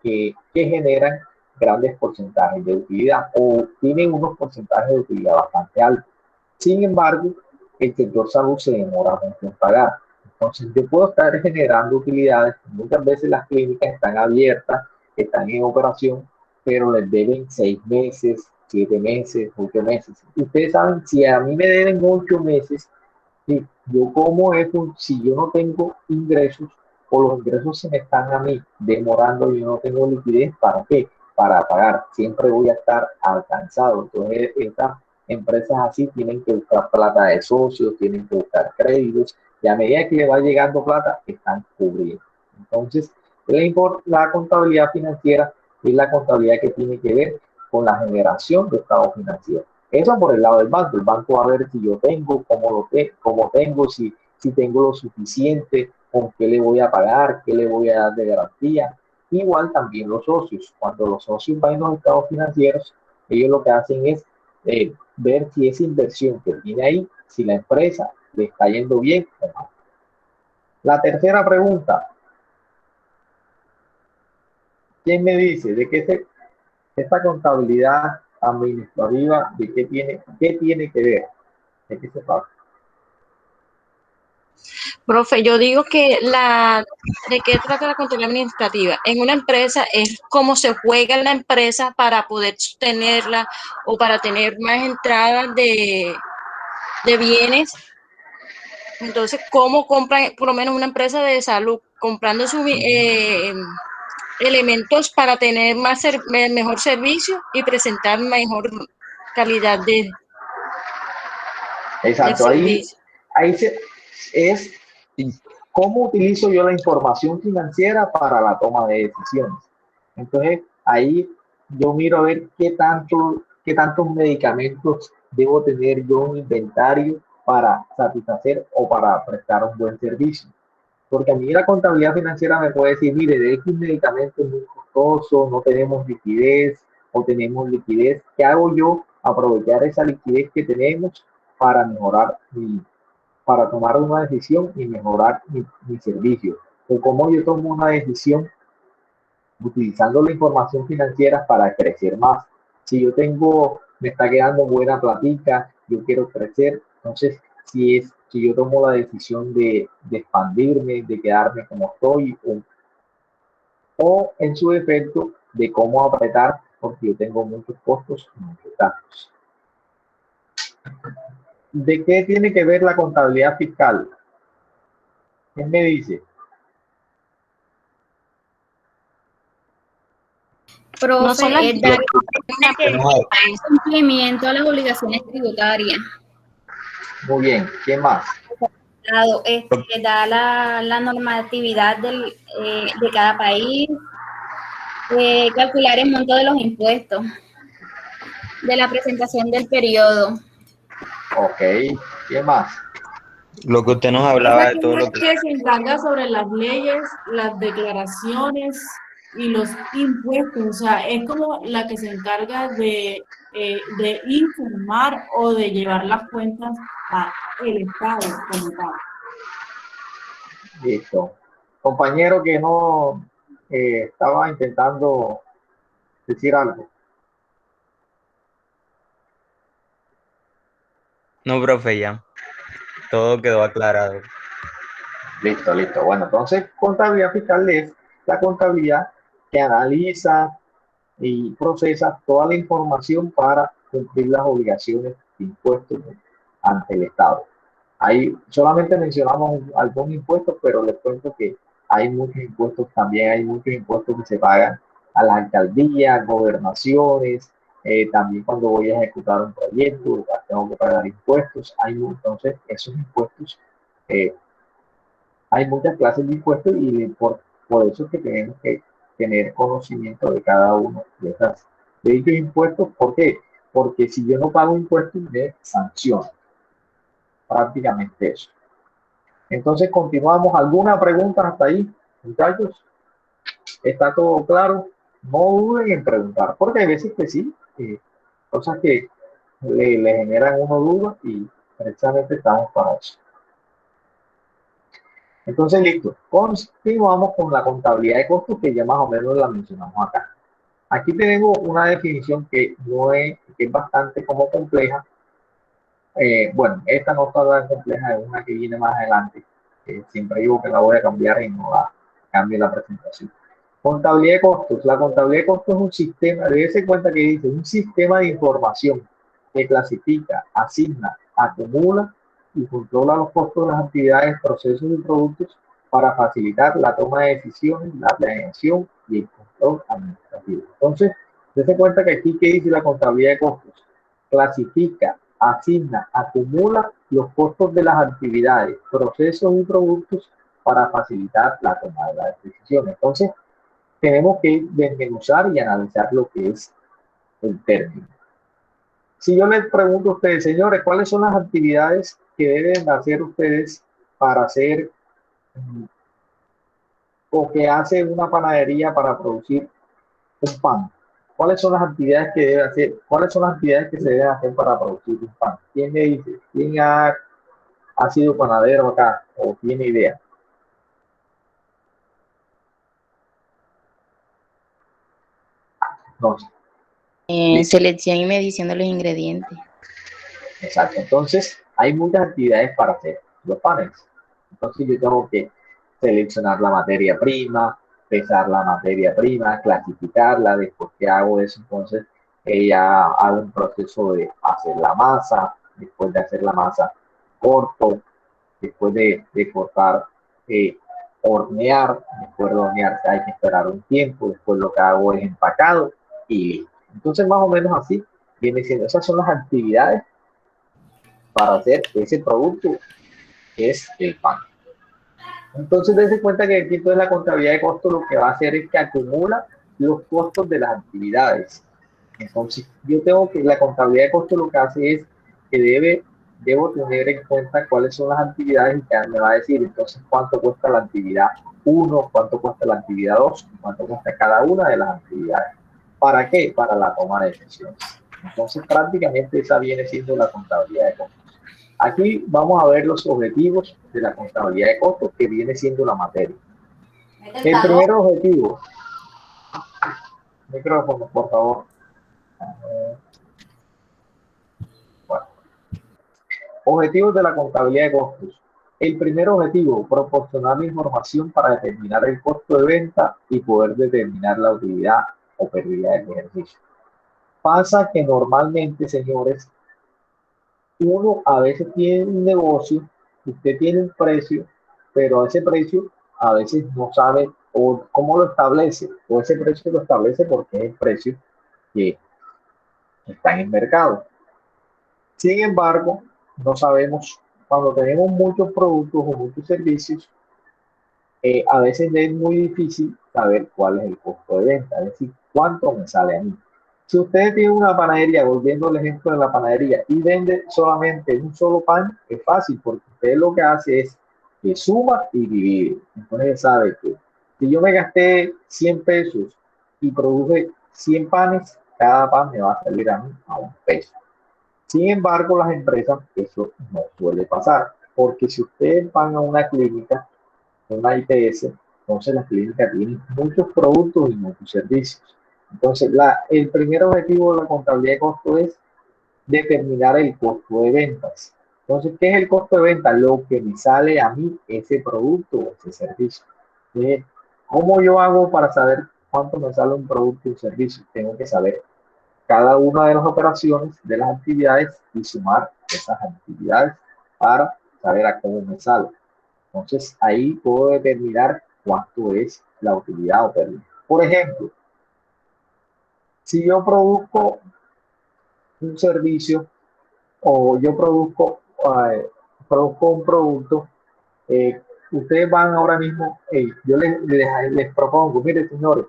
que generan grandes porcentajes de utilidad o tienen unos porcentajes de utilidad bastante altos. Sin embargo, el sector salud se demora mucho en pagar. Entonces, yo puedo estar generando utilidades. Muchas veces las clínicas están abiertas, están en operación, pero les deben 6 meses, 7 meses, 8 meses. Ustedes saben, si a mí me deben 8 meses, yo como eso, si yo no tengo ingresos o los ingresos se me están a mí demorando y yo no tengo liquidez, ¿para qué? Para pagar. Siempre voy a estar alcanzado. Entonces, estas empresas así tienen que buscar plata de socios, tienen que buscar créditos y a medida que le va llegando plata, están cubriendo. Entonces, la contabilidad financiera es la contabilidad que tiene que ver con la generación de estados financieros. Eso por el lado del banco. El banco va a ver si yo tengo, cómo tengo, si tengo lo suficiente, con qué le voy a pagar, qué le voy a dar de garantía. Igual también los socios. Cuando los socios van a los estados financieros, ellos lo que hacen es ver si esa inversión que tiene ahí, si la empresa le está yendo bien o no. La tercera pregunta. ¿Quién me dice de qué esta contabilidad administrativa, de qué tiene que ver? ¿De qué se trata? Profe, yo digo que ¿de qué trata la contabilidad administrativa? En una empresa es cómo se juega en la empresa para poder sostenerla o para tener más entradas de bienes. Entonces, ¿cómo compran, por lo menos una empresa de salud, comprando sus elementos para tener mejor servicio y presentar mejor calidad de Exacto, ahí es cómo utilizo yo la información financiera para la toma de decisiones. Entonces, ahí yo miro a ver qué tantos medicamentos debo tener yo en inventario para satisfacer o para prestar un buen servicio. Porque a mí la contabilidad financiera me puede decir, mire, de X medicamento es muy costoso, no tenemos liquidez o tenemos liquidez. ¿Qué hago yo aprovechar esa liquidez que tenemos para mejorar para tomar una decisión y mejorar mi servicio, o cómo yo tomo una decisión utilizando la información financiera para crecer más. Si yo me está quedando buena platica, yo quiero crecer, entonces si yo tomo la decisión de expandirme, de quedarme como estoy, o en su defecto de cómo apretar, porque yo tengo muchos costos y muchos gastos. ¿De qué tiene que ver la contabilidad fiscal? ¿Quién me dice? Profe, son las- es dar cumplimiento a las obligaciones tributarias. Muy bien, ¿quién más? Da la normatividad de cada país, calcular el monto de los impuestos, de la presentación del periodo. Ok, ¿quién más? Lo que usted nos hablaba de todo lo que se encarga sobre las leyes, las declaraciones y los impuestos. O sea, es como la que se encarga de informar o de llevar las cuentas al Estado como tal. Listo. Compañero que no estaba intentando decir algo. No, profe, ya. Todo quedó aclarado. Listo, listo. Bueno, entonces contabilidad fiscal es la contabilidad que analiza y procesa toda la información para cumplir las obligaciones de impuestos ante el Estado. Ahí solamente mencionamos algunos impuestos, pero les cuento que hay muchos impuestos también, hay muchos impuestos que se pagan a las alcaldías, gobernaciones, también cuando voy a ejecutar un proyecto, tengo que pagar impuestos. Entonces, esos impuestos, hay muchas clases de impuestos y por eso es que tenemos que tener conocimiento de cada uno de dichos impuestos. ¿Por qué? Porque si yo no pago impuestos, me sancionan. Prácticamente eso. Entonces, continuamos. ¿Alguna pregunta hasta ahí, muchachos? ¿Está todo claro? No duden en preguntar, porque hay veces que sí, cosas que le generan a uno dudas y precisamente estamos para eso. Entonces, listo. Continuamos con la contabilidad de costos, que ya más o menos la mencionamos acá. Aquí tenemos una definición que es bastante como compleja. Bueno, esta no está tan compleja, es una que viene más adelante. Siempre digo que la voy a cambiar y no la cambie la presentación. Contabilidad de costos. La contabilidad de costos es un sistema, déjese cuenta que dice, un sistema de información que clasifica, asigna, acumula y controla los costos de las actividades, procesos y productos para facilitar la toma de decisiones, la planeación y el control administrativo. Entonces, déjese cuenta que aquí, ¿qué dice la contabilidad de costos? Clasifica, asigna, acumula los costos de las actividades, procesos y productos para facilitar la toma de las decisiones. Entonces, tenemos que desmenuzar y analizar lo que es el término. Si yo les pregunto a ustedes, señores, ¿cuáles son las actividades que deben hacer ustedes para hacer o que hace una panadería para producir un pan? ¿Cuáles son las actividades que debe hacer? ¿Cuáles son las actividades que se deben hacer para producir un pan? ¿Quién me dice? ¿Quién ha sido panadero acá o tiene idea? No sé. Selección y medición de los ingredientes. Exacto. Entonces, hay muchas actividades para hacer los panes. Entonces, yo tengo que seleccionar la materia prima, pesar la materia prima, clasificarla. Después que hago eso, entonces ya hago un proceso de hacer la masa. Después de hacer la masa, corto. Después de cortar, hornear. Después de hornear hay que esperar un tiempo. Después lo que hago es empacado y listo. Entonces, más o menos así viene siendo. Esas son las actividades para hacer ese producto que es el pan. Entonces, dense cuenta que aquí entonces la contabilidad de costos lo que va a hacer es que acumula los costos de las actividades. Entonces, la contabilidad de costos lo que hace es que debo tener en cuenta cuáles son las actividades y que me va a decir entonces cuánto cuesta la actividad 1, cuánto cuesta la actividad 2, cuánto cuesta cada una de las actividades. ¿Para qué? Para la toma de decisiones. Entonces, prácticamente esa viene siendo la contabilidad de costos. Aquí vamos a ver los objetivos de la contabilidad de costos, que viene siendo la materia. El primer objetivo, micrófono, por favor. Bueno. Objetivos de la contabilidad de costos. El primer objetivo, proporcionar la información para determinar el costo de venta y poder determinar la utilidad o pérdida del ejercicio. Pasa que normalmente, señores, uno a veces tiene un negocio, usted tiene un precio, pero ese precio a veces no sabe o cómo lo establece, o ese precio lo establece porque es el precio que está en el mercado. Sin embargo, no sabemos, cuando tenemos muchos productos o muchos servicios, a veces es muy difícil saber cuál es el costo de venta, es decir, cuánto me sale a mí. Si usted tiene una panadería, volviendo al ejemplo de la panadería, y vende solamente un solo pan, es fácil, porque usted lo que hace es que suma y divide. Entonces sabe que si yo me gasté 100 pesos y produje 100 panes, cada pan me va a salir a mí a $1. Sin embargo, las empresas, eso no suele pasar, porque si ustedes van a una clínica, una IPS, entonces la clínica tiene muchos productos y muchos servicios. Entonces, el primer objetivo de la contabilidad de costo es determinar el costo de ventas. Entonces, ¿qué es el costo de venta? Lo que me sale a mí ese producto o ese servicio. ¿Cómo yo hago para saber cuánto me sale un producto o un servicio? Tengo que saber cada una de las operaciones, de las actividades, y sumar esas actividades para saber a cómo me sale. Entonces, ahí puedo determinar cuánto es la utilidad o pérdida. Por ejemplo, si yo produzco un servicio o yo produzco un producto, ustedes van ahora mismo, yo les propongo, mire señores,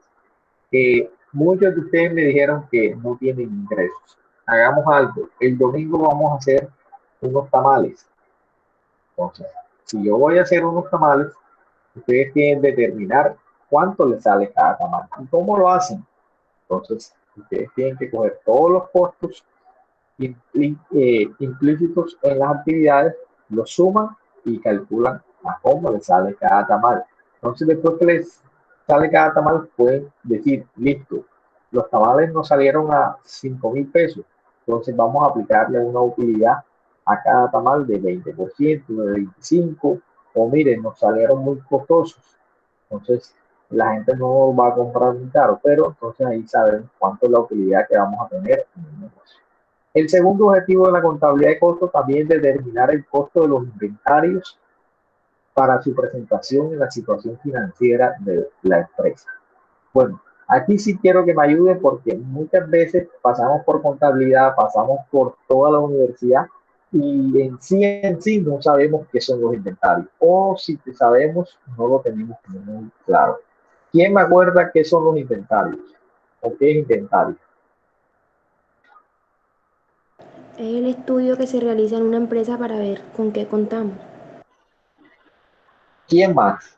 muchos de ustedes me dijeron que no tienen ingresos. Hagamos algo, el domingo vamos a hacer unos tamales. Entonces, si yo voy a hacer unos tamales, ustedes tienen que determinar cuánto les sale cada tamal. ¿Y cómo lo hacen? Entonces, ustedes tienen que coger todos los costos implícitos en las actividades, los suman y calculan a cómo les sale cada tamal. Entonces, después que les sale cada tamal, pueden decir, listo, los tamales nos salieron a 5,000 pesos. Entonces, vamos a aplicarle una utilidad a cada tamal de 20%, de 25%, o miren, nos salieron muy costosos. Entonces, la gente no va a comprar muy caro, pero entonces ahí saben cuánto es la utilidad que vamos a tener en el negocio. El segundo objetivo de la contabilidad de costos también es determinar el costo de los inventarios para su presentación en la situación financiera de la empresa. Bueno, aquí sí quiero que me ayuden porque muchas veces pasamos por contabilidad, pasamos por toda la universidad y en sí no sabemos qué son los inventarios, o si sabemos no lo tenemos muy claro. ¿Quién me acuerda qué son los inventarios? ¿O qué es inventario? Es el estudio que se realiza en una empresa para ver con qué contamos. ¿Quién más?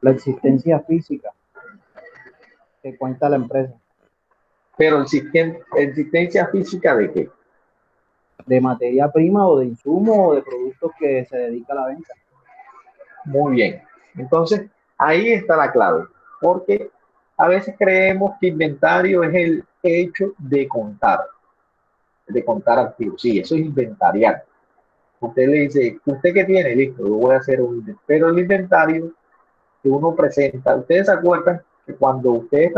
La existencia física que cuenta la empresa. Pero existencia física ¿de qué? De materia prima o de insumo o de productos que se dedica a la venta. Muy bien. Entonces, ahí está la clave. Porque a veces creemos que inventario es el hecho de contar activos. Sí, eso es inventariar. Usted le dice, ¿usted qué tiene? Listo, yo voy a hacer un inventario. Pero el inventario que uno presenta, ustedes se acuerdan que cuando ustedes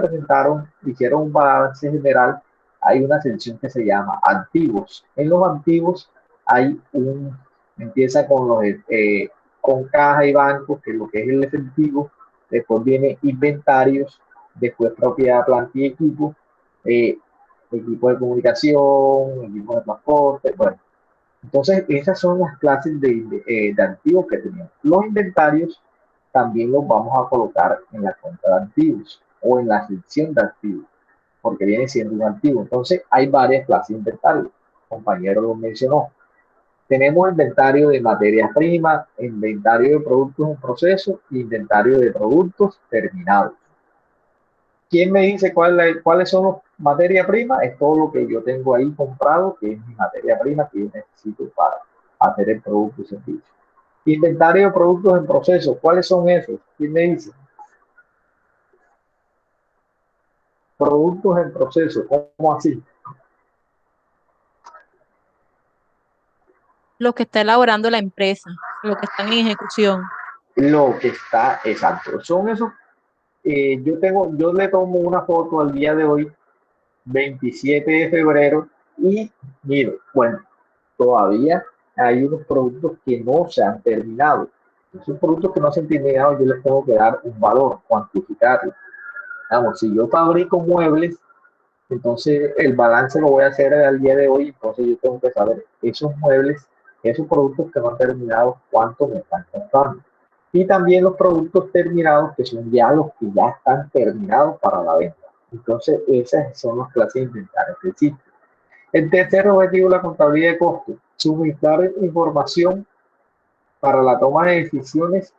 hicieron un balance general, hay una sección que se llama activos. En los activos empieza con caja y banco, que es lo que es el efectivo, después viene inventarios, después propiedad, planta y equipo, equipo de comunicación, equipo de transporte, bueno. Entonces, esas son las clases de activos que tenemos. Los inventarios también los vamos a colocar en la cuenta de activos o en la sección de activos, porque viene siendo un activo. Entonces, hay varias clases de inventario. El compañero lo mencionó. Tenemos inventario de materias primas, inventario de productos en proceso, inventario de productos terminados. ¿Quién me dice cuáles son las materias primas? Es todo lo que yo tengo ahí comprado, que es mi materia prima que yo necesito para hacer el producto y servicio. Inventario de productos en proceso, ¿cuáles son esos? ¿Quién me dice? Productos en proceso, ¿cómo así? Lo que está elaborando la empresa, lo que están en ejecución. Lo que está exacto. Son esos. Yo le tomo una foto al día de hoy, 27 de febrero, y miro, bueno, todavía hay unos productos que no se han terminado. Esos productos que no se han terminado, yo les tengo que dar un valor, cuantificarlo. Vamos, si yo fabrico muebles, entonces el balance lo voy a hacer al día de hoy, entonces yo tengo que saber esos muebles, esos productos que no han terminado, cuánto me están costando. Y también los productos terminados, que son ya los que ya están terminados para la venta. Entonces, esas son las clases de inventarios que existen. El tercer objetivo de la contabilidad de costos, suministrar información para la toma de decisiones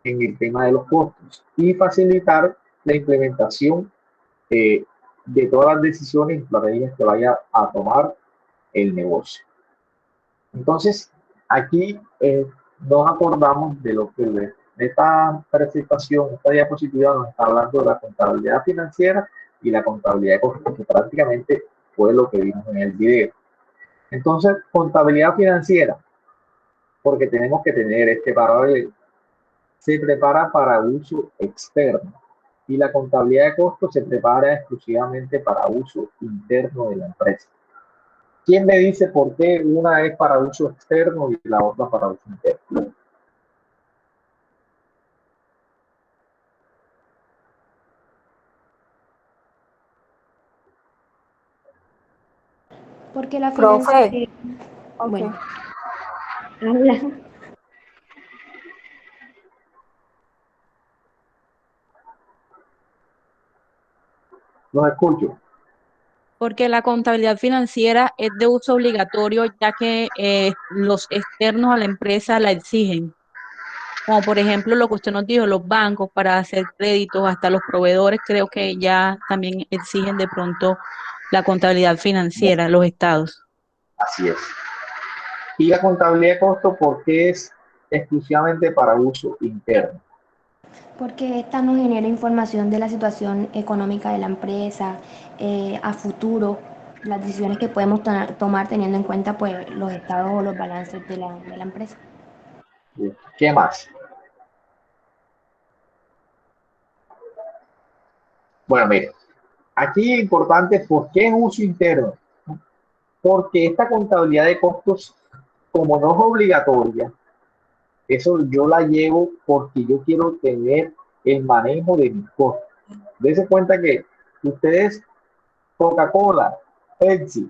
en el tema de los costos y facilitar la implementación de todas las decisiones y estrategias que vaya a tomar el negocio. Entonces, aquí nos acordamos de lo que esta presentación, esta diapositiva nos está hablando de la contabilidad financiera y la contabilidad de costos, que prácticamente fue lo que vimos en el video. Entonces, contabilidad financiera, porque tenemos que tener este paralelo, se prepara para uso externo y la contabilidad de costos se prepara exclusivamente para uso interno de la empresa. ¿Quién me dice por qué una es para uso externo y la otra para uso interno? Porque la Profe. financiera... Ok. Bueno, habla. Los escucho. Porque la contabilidad financiera es de uso obligatorio, ya que los externos a la empresa la exigen. Como por ejemplo lo que usted nos dijo, los bancos para hacer créditos, hasta los proveedores creo que ya también exigen de pronto la contabilidad financiera, los estados. Así es. Y la contabilidad de costos, ¿por qué es exclusivamente para uso interno? Porque esta nos genera información de la situación económica de la empresa, a futuro, las decisiones que podemos tomar teniendo en cuenta pues, los estados o los balances de la empresa. ¿Qué más? Bueno, mire, aquí es importante, ¿por qué es uso interno? Porque esta contabilidad de costos, como no es obligatoria, eso yo la llevo porque yo quiero tener el manejo de mis costos. Dense cuenta que ustedes, Coca-Cola, Pepsi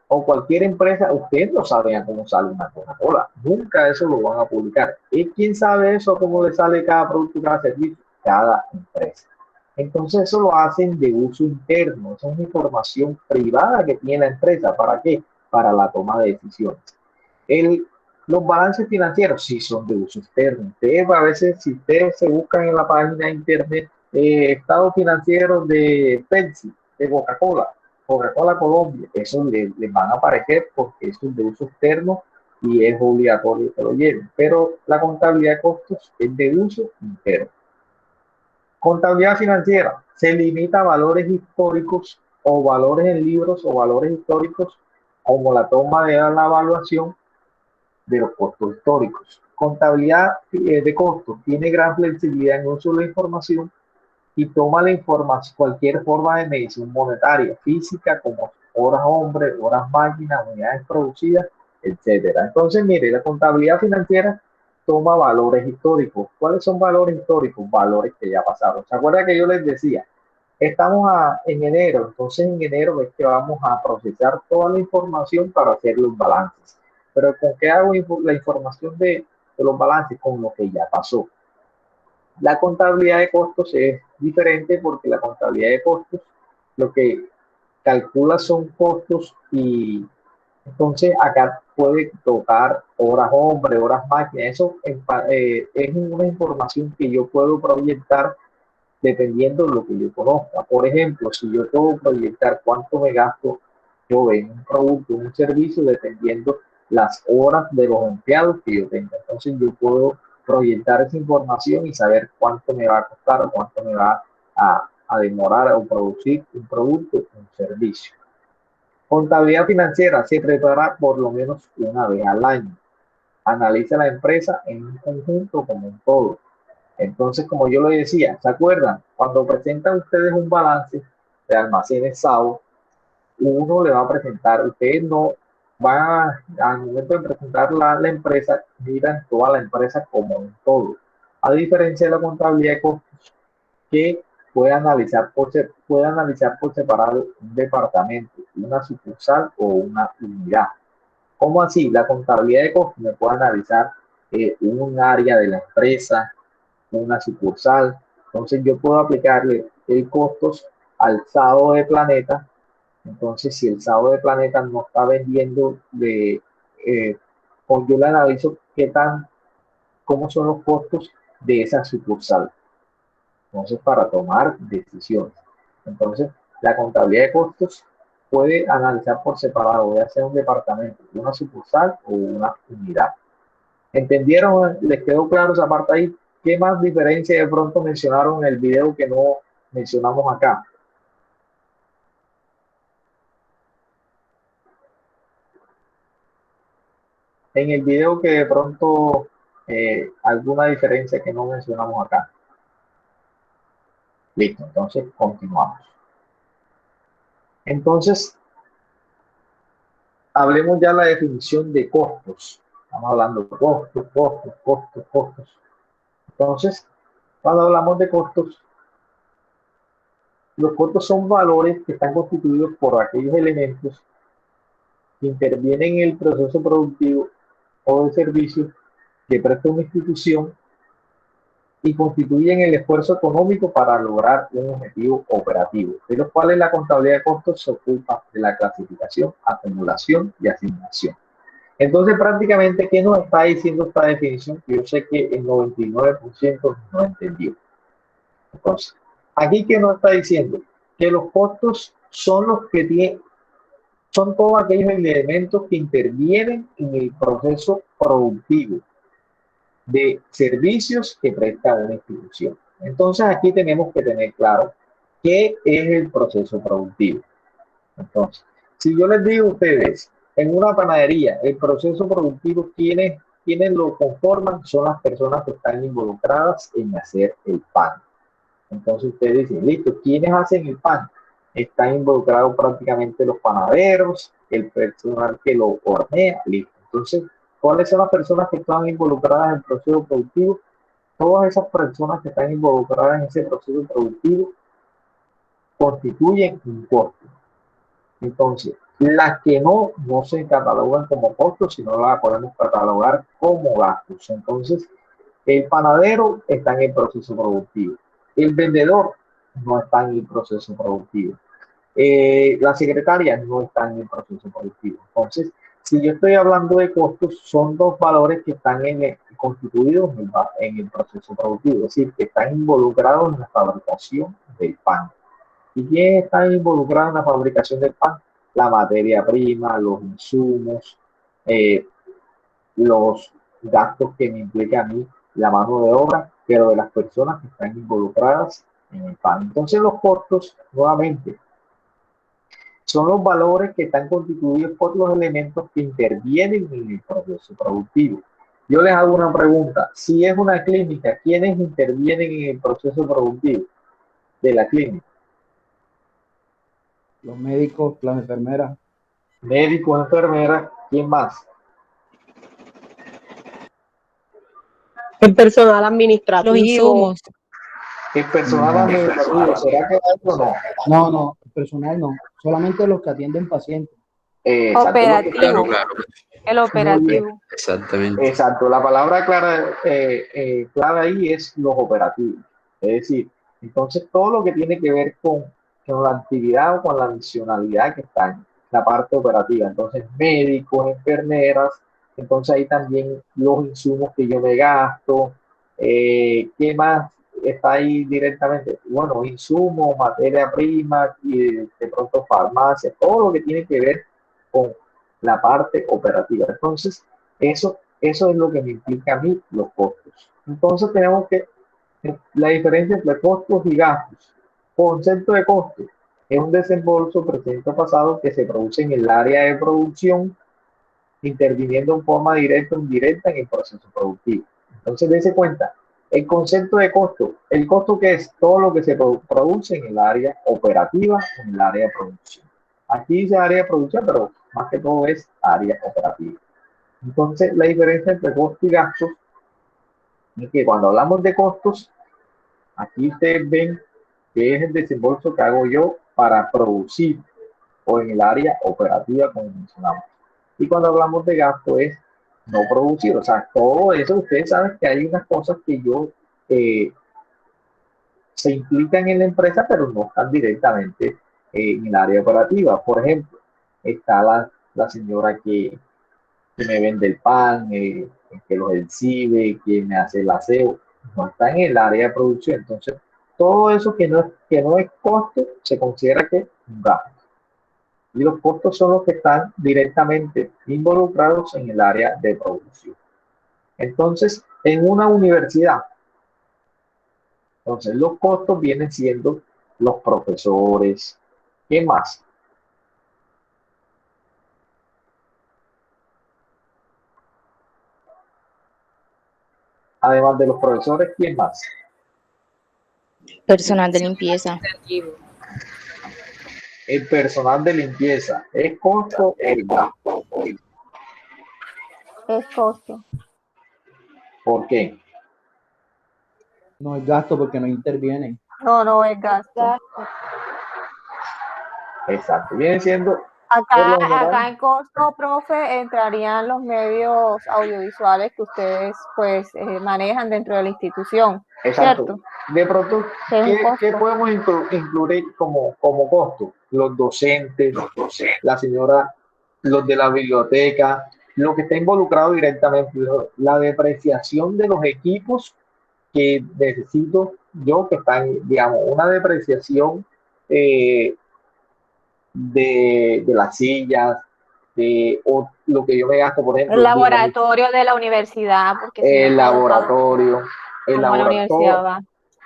o cualquier empresa, ustedes no saben cómo sale una Coca-Cola. Nunca eso lo van a publicar. ¿Y quién sabe eso, cómo le sale cada producto, cada servicio? Cada empresa. Entonces eso lo hacen de uso interno. Esa es una información privada que tiene la empresa. ¿Para qué? Para la toma de decisiones. Los balances financieros sí son de uso externo. Ustedes a veces, si ustedes se buscan en la página de internet, estado financiero de Pepsi, de Coca-Cola, Coca-Cola Colombia, eso les van a aparecer porque eso es de uso externo y es obligatorio que lo lleven. Pero la contabilidad de costos es de uso interno. Contabilidad financiera se limita a valores históricos o valores en libros o valores históricos como la toma de la evaluación de los costos históricos. Contabilidad de costos tiene gran flexibilidad en el uso de la información y toma la información, cualquier forma de medición monetaria, física, como horas hombre, horas máquina, unidades producidas, etcétera. Entonces, mire, la contabilidad financiera toma valores históricos. ¿Cuáles son valores históricos? Valores que ya pasaron. ¿Se acuerdan que yo les decía? Estamos en enero, entonces en enero es que vamos a procesar toda la información para hacer los balances. Pero ¿con qué hago la información de los balances? Con lo que ya pasó. La contabilidad de costos es diferente porque la contabilidad de costos lo que calcula son costos y entonces acá puede tocar horas hombre, horas máquina. Eso es una información que yo puedo proyectar dependiendo de lo que yo conozca. Por ejemplo, si yo puedo proyectar cuánto me gasto yo en un producto, en un servicio, dependiendo las horas de los empleados que yo tenga. Entonces yo puedo proyectar esa información y saber cuánto me va a costar o cuánto me va a demorar o producir un producto o un servicio. Contabilidad financiera se prepara por lo menos una vez al año. Analiza la empresa en un conjunto como un todo. Entonces, como yo le decía, ¿se acuerdan? Cuando presentan ustedes un balance de almacenes SAO, uno le va a presentar, ustedes no van al momento de presentar la empresa, miran toda la empresa como un todo. A diferencia de la contabilidad de costos, que puede analizar por separado un departamento, una sucursal o una unidad. ¿Cómo así? La contabilidad de costos me puede analizar un área de la empresa, una sucursal. Entonces yo puedo aplicarle el costos al SAO de Planeta. Entonces, si el SAO de Planeta no está vendiendo yo le analizo cómo son los costos de esa sucursal. Entonces, para tomar decisiones. Entonces, la contabilidad de costos puede analizar por separado, ya sea un departamento, una sucursal o una unidad. ¿Entendieron? ¿Les quedó claro esa parte ahí? ¿Qué más diferencia de pronto mencionaron en el video que no mencionamos acá? En el video que de pronto alguna diferencia que no mencionamos acá. Listo, entonces continuamos. Entonces, hablemos ya de la definición de costos. Estamos hablando de costos. Entonces, cuando hablamos de costos, los costos son valores que están constituidos por aquellos elementos que intervienen en el proceso productivo o de servicio que presta una institución y constituyen el esfuerzo económico para lograr un objetivo operativo, de los cuales la contabilidad de costos se ocupa de la clasificación, acumulación y asignación. Entonces, prácticamente, ¿qué nos está diciendo esta definición? Yo sé que el 99% no entendió. Entonces, aquí, ¿qué nos está diciendo? Que los costos son los que son todos aquellos elementos que intervienen en el proceso productivo de servicios que presta una institución. Entonces, aquí tenemos que tener claro qué es el proceso productivo. Entonces, si yo les digo a ustedes, en una panadería, el proceso productivo, ¿quiénes lo conforman? Son las personas que están involucradas en hacer el pan. Entonces, ustedes dicen, listo, ¿quiénes hacen el pan? Están involucrados prácticamente los panaderos, el personal que lo hornea, listo. Entonces, ¿cuáles son las personas que están involucradas en el proceso productivo? Todas esas personas que están involucradas en ese proceso productivo constituyen un costo. Entonces, las que no se catalogan como costos, sino las podemos catalogar como gastos. Entonces, el panadero está en el proceso productivo. El vendedor no está en el proceso productivo. La secretaria no está en el proceso productivo. Entonces, si yo estoy hablando de costos, son dos valores que están constituidos en el proceso productivo, es decir, que están involucrados en la fabricación del pan. ¿Y quién está involucrado en la fabricación del pan? La materia prima, los insumos, los gastos que me implica a mí la mano de obra, pero de las personas que están involucradas en el pan. Entonces los costos, nuevamente, son los valores que están constituidos por los elementos que intervienen en el proceso productivo. Yo les hago una pregunta. Si es una clínica, ¿quiénes intervienen en el proceso productivo de la clínica? Los médicos, las enfermeras. Médicos, enfermeras, ¿quién más? El personal administrativo. Los insumos. El personal administrativo, ¿será que algo no? No, el personal no. Solamente los que atienden pacientes. Operativo. Claro. El operativo. Exactamente. Exacto. La palabra clara ahí es los operativos. Es decir, entonces todo lo que tiene que ver con la actividad o con la adicionalidad que está en la parte operativa. Entonces, médicos, enfermeras, entonces ahí también los insumos que yo me gasto, ¿qué más? está ahí directamente? Bueno, insumos, materia prima, y de pronto farmacia, todo lo que tiene que ver con la parte operativa. Entonces, eso es lo que me implica a mí los costos. Entonces, tenemos que, la diferencia entre costos y gastos. Concepto de costo es un desembolso presente o pasado que se produce en el área de producción, interviniendo en forma directa o indirecta en el proceso productivo. Entonces, dése cuenta, el concepto de costo, el costo que es todo lo que se produce en el área operativa o en el área de producción. Aquí dice área de producción, pero más que todo es área operativa. Entonces, la diferencia entre costo y gastos es que cuando hablamos de costos, aquí ustedes ven que es el desembolso que hago yo para producir o en el área operativa, como mencionamos. Y cuando hablamos de gasto es no producir, o sea, todo eso ustedes saben que hay unas cosas que yo se implican en la empresa, pero no están directamente en el área operativa. Por ejemplo, está la señora que me vende el pan, que los exhibe, que me hace el aseo, no está en el área de producción. Entonces, todo eso que no es costo se considera que es un gasto. Y los costos son los que están directamente involucrados en el área de producción. Entonces, en una universidad, entonces los costos vienen siendo los profesores. ¿Qué más? Además de los profesores, ¿quién más? Personal de limpieza. El personal de limpieza. ¿Es costo o es gasto? Es costo. ¿Por qué? No es gasto porque no intervienen. No es gasto. Exacto. Viene siendo... Acá en costo, profe, entrarían los medios audiovisuales que ustedes pues manejan dentro de la institución. Exacto. ¿Cierto? De pronto, ¿qué podemos incluir como costo? Los docentes, la señora, los de la biblioteca, lo que está involucrado directamente, la depreciación de los equipos que necesito yo, que están, digamos, una depreciación de las sillas, o lo que yo me gasto, por ejemplo. El laboratorio de la universidad, porque el laboratorio,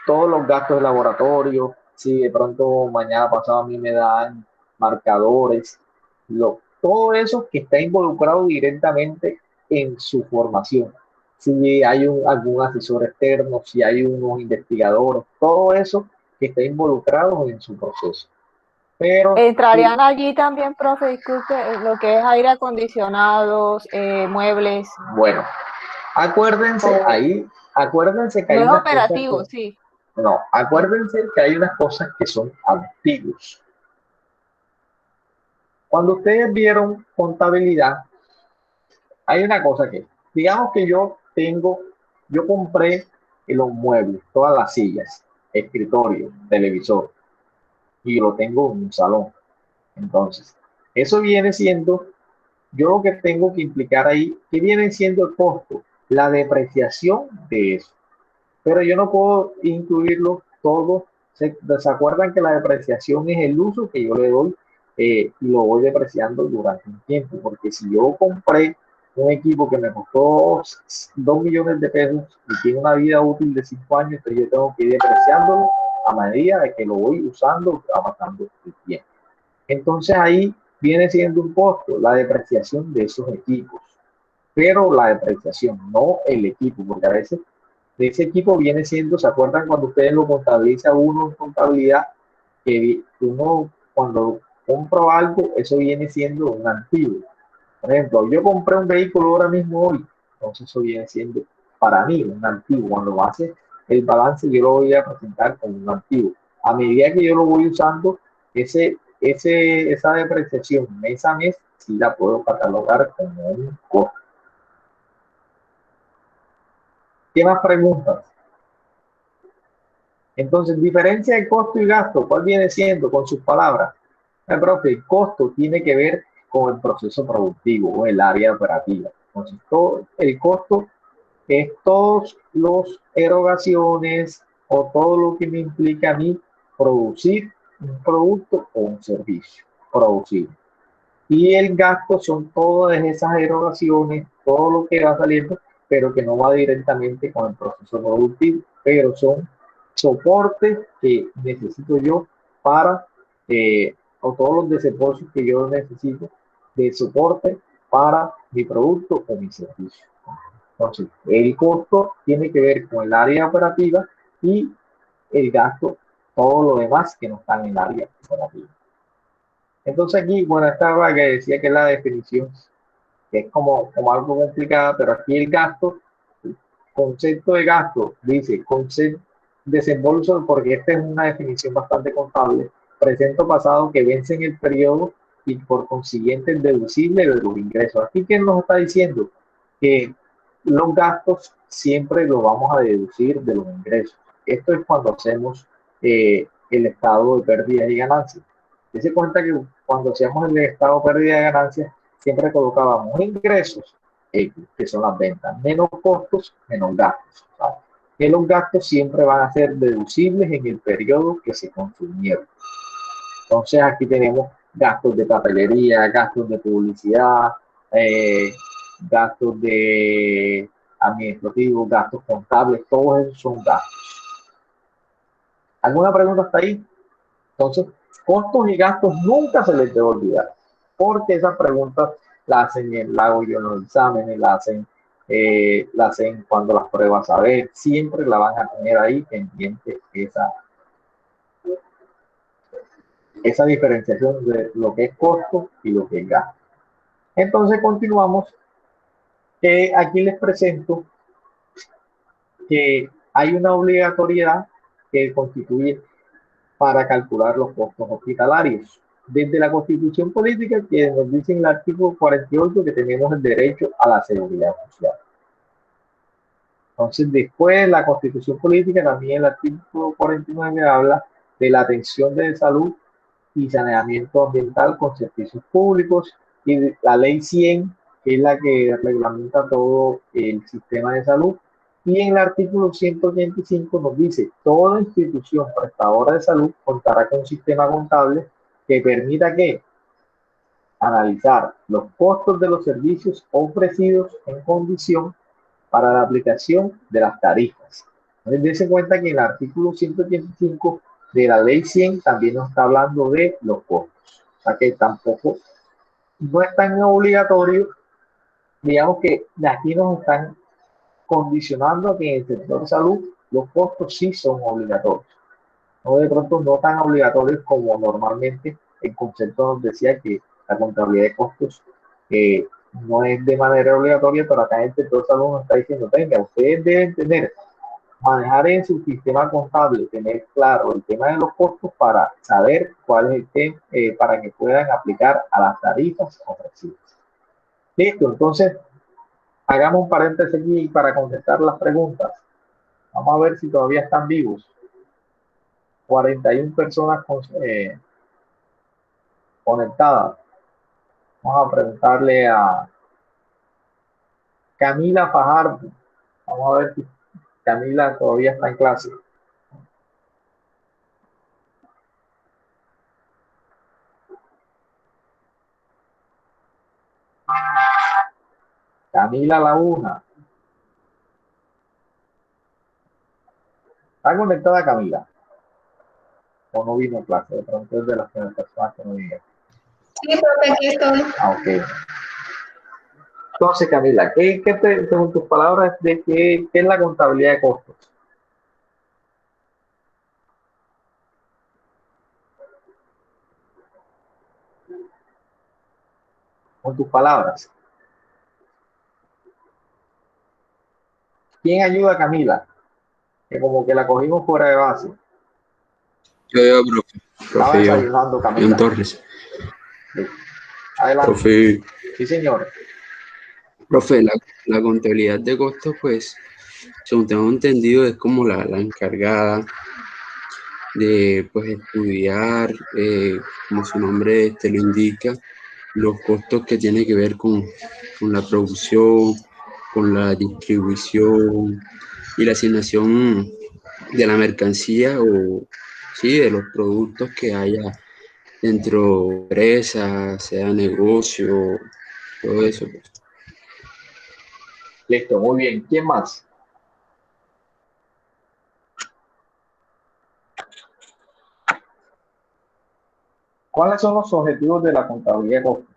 todos los gastos del laboratorio. Si de pronto mañana pasado a mí me dan marcadores, todo eso que está involucrado directamente en su formación. Si hay algún asesor externo, si hay unos investigadores, todo eso que está involucrado en su proceso. Pero entrarían allí también, profe, disculpe, lo que es aire acondicionados, muebles. Bueno, acuérdense que hay unas operativo, cosas sí. No, acuérdense que hay unas cosas que son antiguos. Cuando ustedes vieron contabilidad, hay una cosa que, digamos que yo compré los muebles, todas las sillas, escritorio, televisor, y lo tengo en un salón. Entonces, eso viene siendo, yo lo que tengo que implicar ahí, que viene siendo el costo, la depreciación de eso. Pero yo no puedo incluirlo todo. ¿Se acuerdan que la depreciación es el uso que yo le doy y lo voy depreciando durante un tiempo? Porque si yo compré un equipo que me costó 2 millones de pesos y tiene una vida útil de 5 años, entonces yo tengo que ir depreciándolo a medida de que lo voy usando, va pasando el tiempo. Entonces ahí viene siendo un costo, la depreciación de esos equipos. Pero la depreciación, no el equipo, porque a veces de ese equipo viene siendo, ¿se acuerdan cuando ustedes lo contabilizan uno en contabilidad? Que uno cuando compro algo, eso viene siendo un activo. Por ejemplo, yo compré un vehículo ahora mismo hoy, entonces eso viene siendo para mí un activo. Cuando hace el balance yo lo voy a presentar como un activo. A medida que yo lo voy usando, esa depreciación mes a mes, sí la puedo catalogar como un costo. ¿Qué más preguntas? Entonces, diferencia de costo y gasto, ¿cuál viene siendo con sus palabras? Profe, el costo tiene que ver con el proceso productivo o el área operativa. Entonces, el costo es todos los erogaciones, o todo lo que me implica a mí producir un producto o un servicio. Producir. Y el gasto son todas esas erogaciones, todo lo que va saliendo, pero que no va directamente con el proceso productivo, pero son soportes que necesito yo para, o todos los desembolsos que yo necesito de soporte para mi producto o mi servicio. Entonces, el costo tiene que ver con el área operativa y el gasto, todo lo demás que no están en el área operativa. Entonces aquí, bueno, esta que decía que es la definición, que es como algo complicada, pero aquí el gasto, el concepto de gasto, dice concepto desembolso, porque esta es una definición bastante contable, presente o pasado que vence en el periodo y por consiguiente es deducible de los ingresos. Aquí, ¿qué nos está diciendo? Que los gastos siempre los vamos a deducir de los ingresos. Esto es cuando hacemos el estado de pérdidas y ganancias. Se cuenta que cuando hacíamos el estado de pérdida de ganancias, siempre colocábamos ingresos, que son las ventas, menos costos, menos gastos. ¿Sabes? Que los gastos siempre van a ser deducibles en el periodo que se consumieron. Entonces aquí tenemos gastos de papelería, gastos de publicidad, gastos de administrativos, gastos contables, todos esos son gastos. ¿Alguna pregunta hasta ahí? Entonces, costos y gastos nunca se les debe olvidar, porque esas preguntas las hago yo en los exámenes, las hacen cuando las pruebas a ver, siempre la van a tener ahí pendiente esa diferenciación de lo que es costo y lo que es gasto. Entonces continuamos. Aquí les presento que hay una obligatoriedad que constituye para calcular los costos hospitalarios. Desde la Constitución Política, que nos dice en el artículo 48 que tenemos el derecho a la seguridad social. Entonces, después la Constitución Política, también el artículo 49 habla de la atención de salud y saneamiento ambiental con servicios públicos, y la Ley 100, que es la que reglamenta todo el sistema de salud. Y en el artículo 185 nos dice, toda institución prestadora de salud contará con un sistema contable que permita que analizar los costos de los servicios ofrecidos en condición para la aplicación de las tarifas. Entonces, dense cuenta que en el artículo 185 de la Ley 100 también nos está hablando de los costos. O sea que tampoco no es tan obligatorio, digamos que aquí nos están condicionando a que en el sector de salud los costos sí son obligatorios. No de pronto no tan obligatorios como normalmente el concepto nos decía que la contabilidad de costos no es de manera obligatoria, pero acá en el sector de salud nos está diciendo, venga, ustedes deben manejar en su sistema contable, tener claro el tema de los costos para saber cuál es el tema, para que puedan aplicar a las tarifas ofrecidas. Listo, entonces hagamos un paréntesis aquí para contestar las preguntas. Vamos a ver si todavía están vivos. 41 personas conectadas. Vamos a preguntarle a Camila Fajardo. Vamos a ver si Camila todavía está en clase. Camila Laguna. ¿Está conectada Camila? ¿O no vino a clase? De pronto es de las personas que no vinieron. Sí, profe, aquí estoy. Ok. Entonces, Camila, según tus palabras, de qué es la contabilidad de costos? Con tus palabras. ¿Quién ayuda a Camila? Que como que la cogimos fuera de base. Yo, profe. Estaba desayunando, Camila. John Torres. Sí. Adelante. Profe. Sí, señor. Profe, la contabilidad de costos, pues, según tengo entendido, es como la encargada de, pues, estudiar, como su nombre lo indica, los costos que tiene que ver con la producción, con la distribución y la asignación de la mercancía o sí, de los productos que haya dentro de empresa, sea negocio, todo eso. Pues. Listo, muy bien. ¿Quién más? ¿Cuáles son los objetivos de la contabilidad de costos?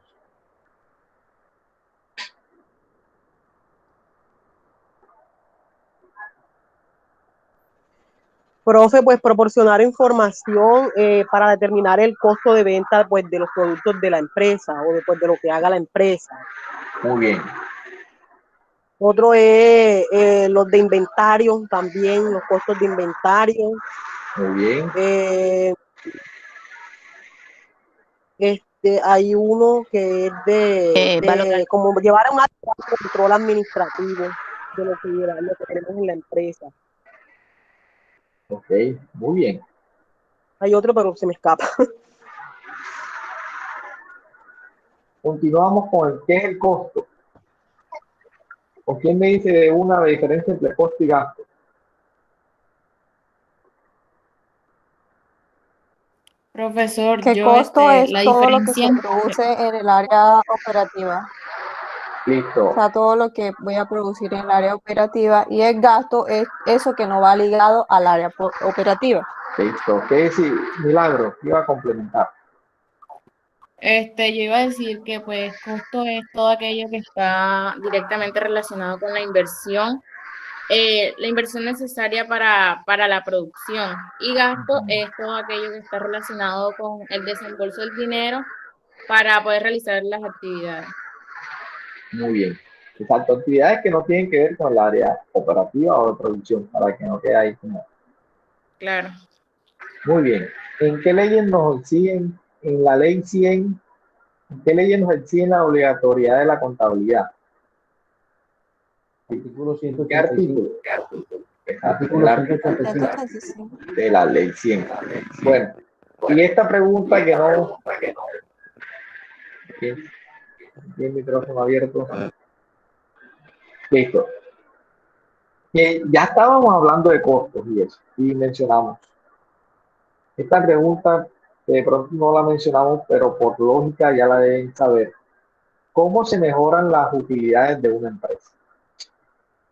Profe, pues proporcionar información para determinar el costo de venta pues, de los productos de la empresa o después de lo que haga la empresa. Muy bien. Otro es los de inventario también, los costos de inventario. Muy bien. Hay uno que es de como llevar un control administrativo de lo que tenemos en la empresa. Ok, muy bien. Hay otro, pero se me escapa. Continuamos con el qué es el costo. ¿O quién me dice de una la diferencia entre costo y gasto? Profesor, ¿Qué yo costo es la todo lo que se diferencia. produce en el área operativa? Listo. O sea, todo lo que voy a producir en el área operativa, y el gasto es eso que no va ligado al área operativa. Listo. ¿Qué decir? Milagro, iba a complementar. Yo iba a decir que pues costo es todo aquello que está directamente relacionado con la inversión necesaria para la producción, y gasto es todo aquello que está relacionado con el desembolso del dinero para poder realizar las actividades. Muy bien. Exacto. Actividades que no tienen que ver con el área operativa o de producción, para que no quede ahí como. Claro. Muy bien. ¿En qué leyes nos exigen, en la ley 100, en qué leyes nos exigen la obligatoriedad de la contabilidad? Artículo ¿Qué artículo? 185. Exacto, Artículo el artículo 185. de la ley 100. Bueno, y esta pregunta que no. ¿Quién? ¿Tiene el micrófono abierto? Listo. Que ya estábamos hablando de costos y eso, y mencionamos. Esta pregunta de pronto no la mencionamos, pero por lógica ya la deben saber. ¿Cómo se mejoran las utilidades de una empresa?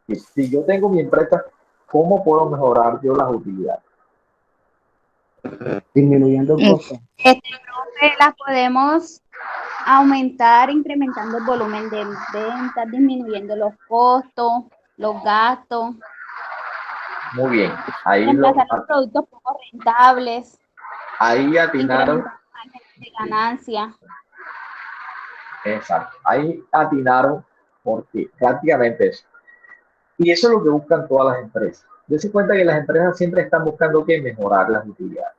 Si yo tengo mi empresa, ¿cómo puedo mejorar yo las utilidades? Disminuyendo el costo. Profe, las podemos aumentar incrementando el volumen de ventas, disminuyendo los costos, los gastos. Muy bien. Ahí reemplazar los productos poco rentables. Ahí atinaron. De ganancia. Exacto. Ahí atinaron porque prácticamente eso. Y eso es lo que buscan todas las empresas. Dense cuenta que las empresas siempre están buscando que mejorar las utilidades.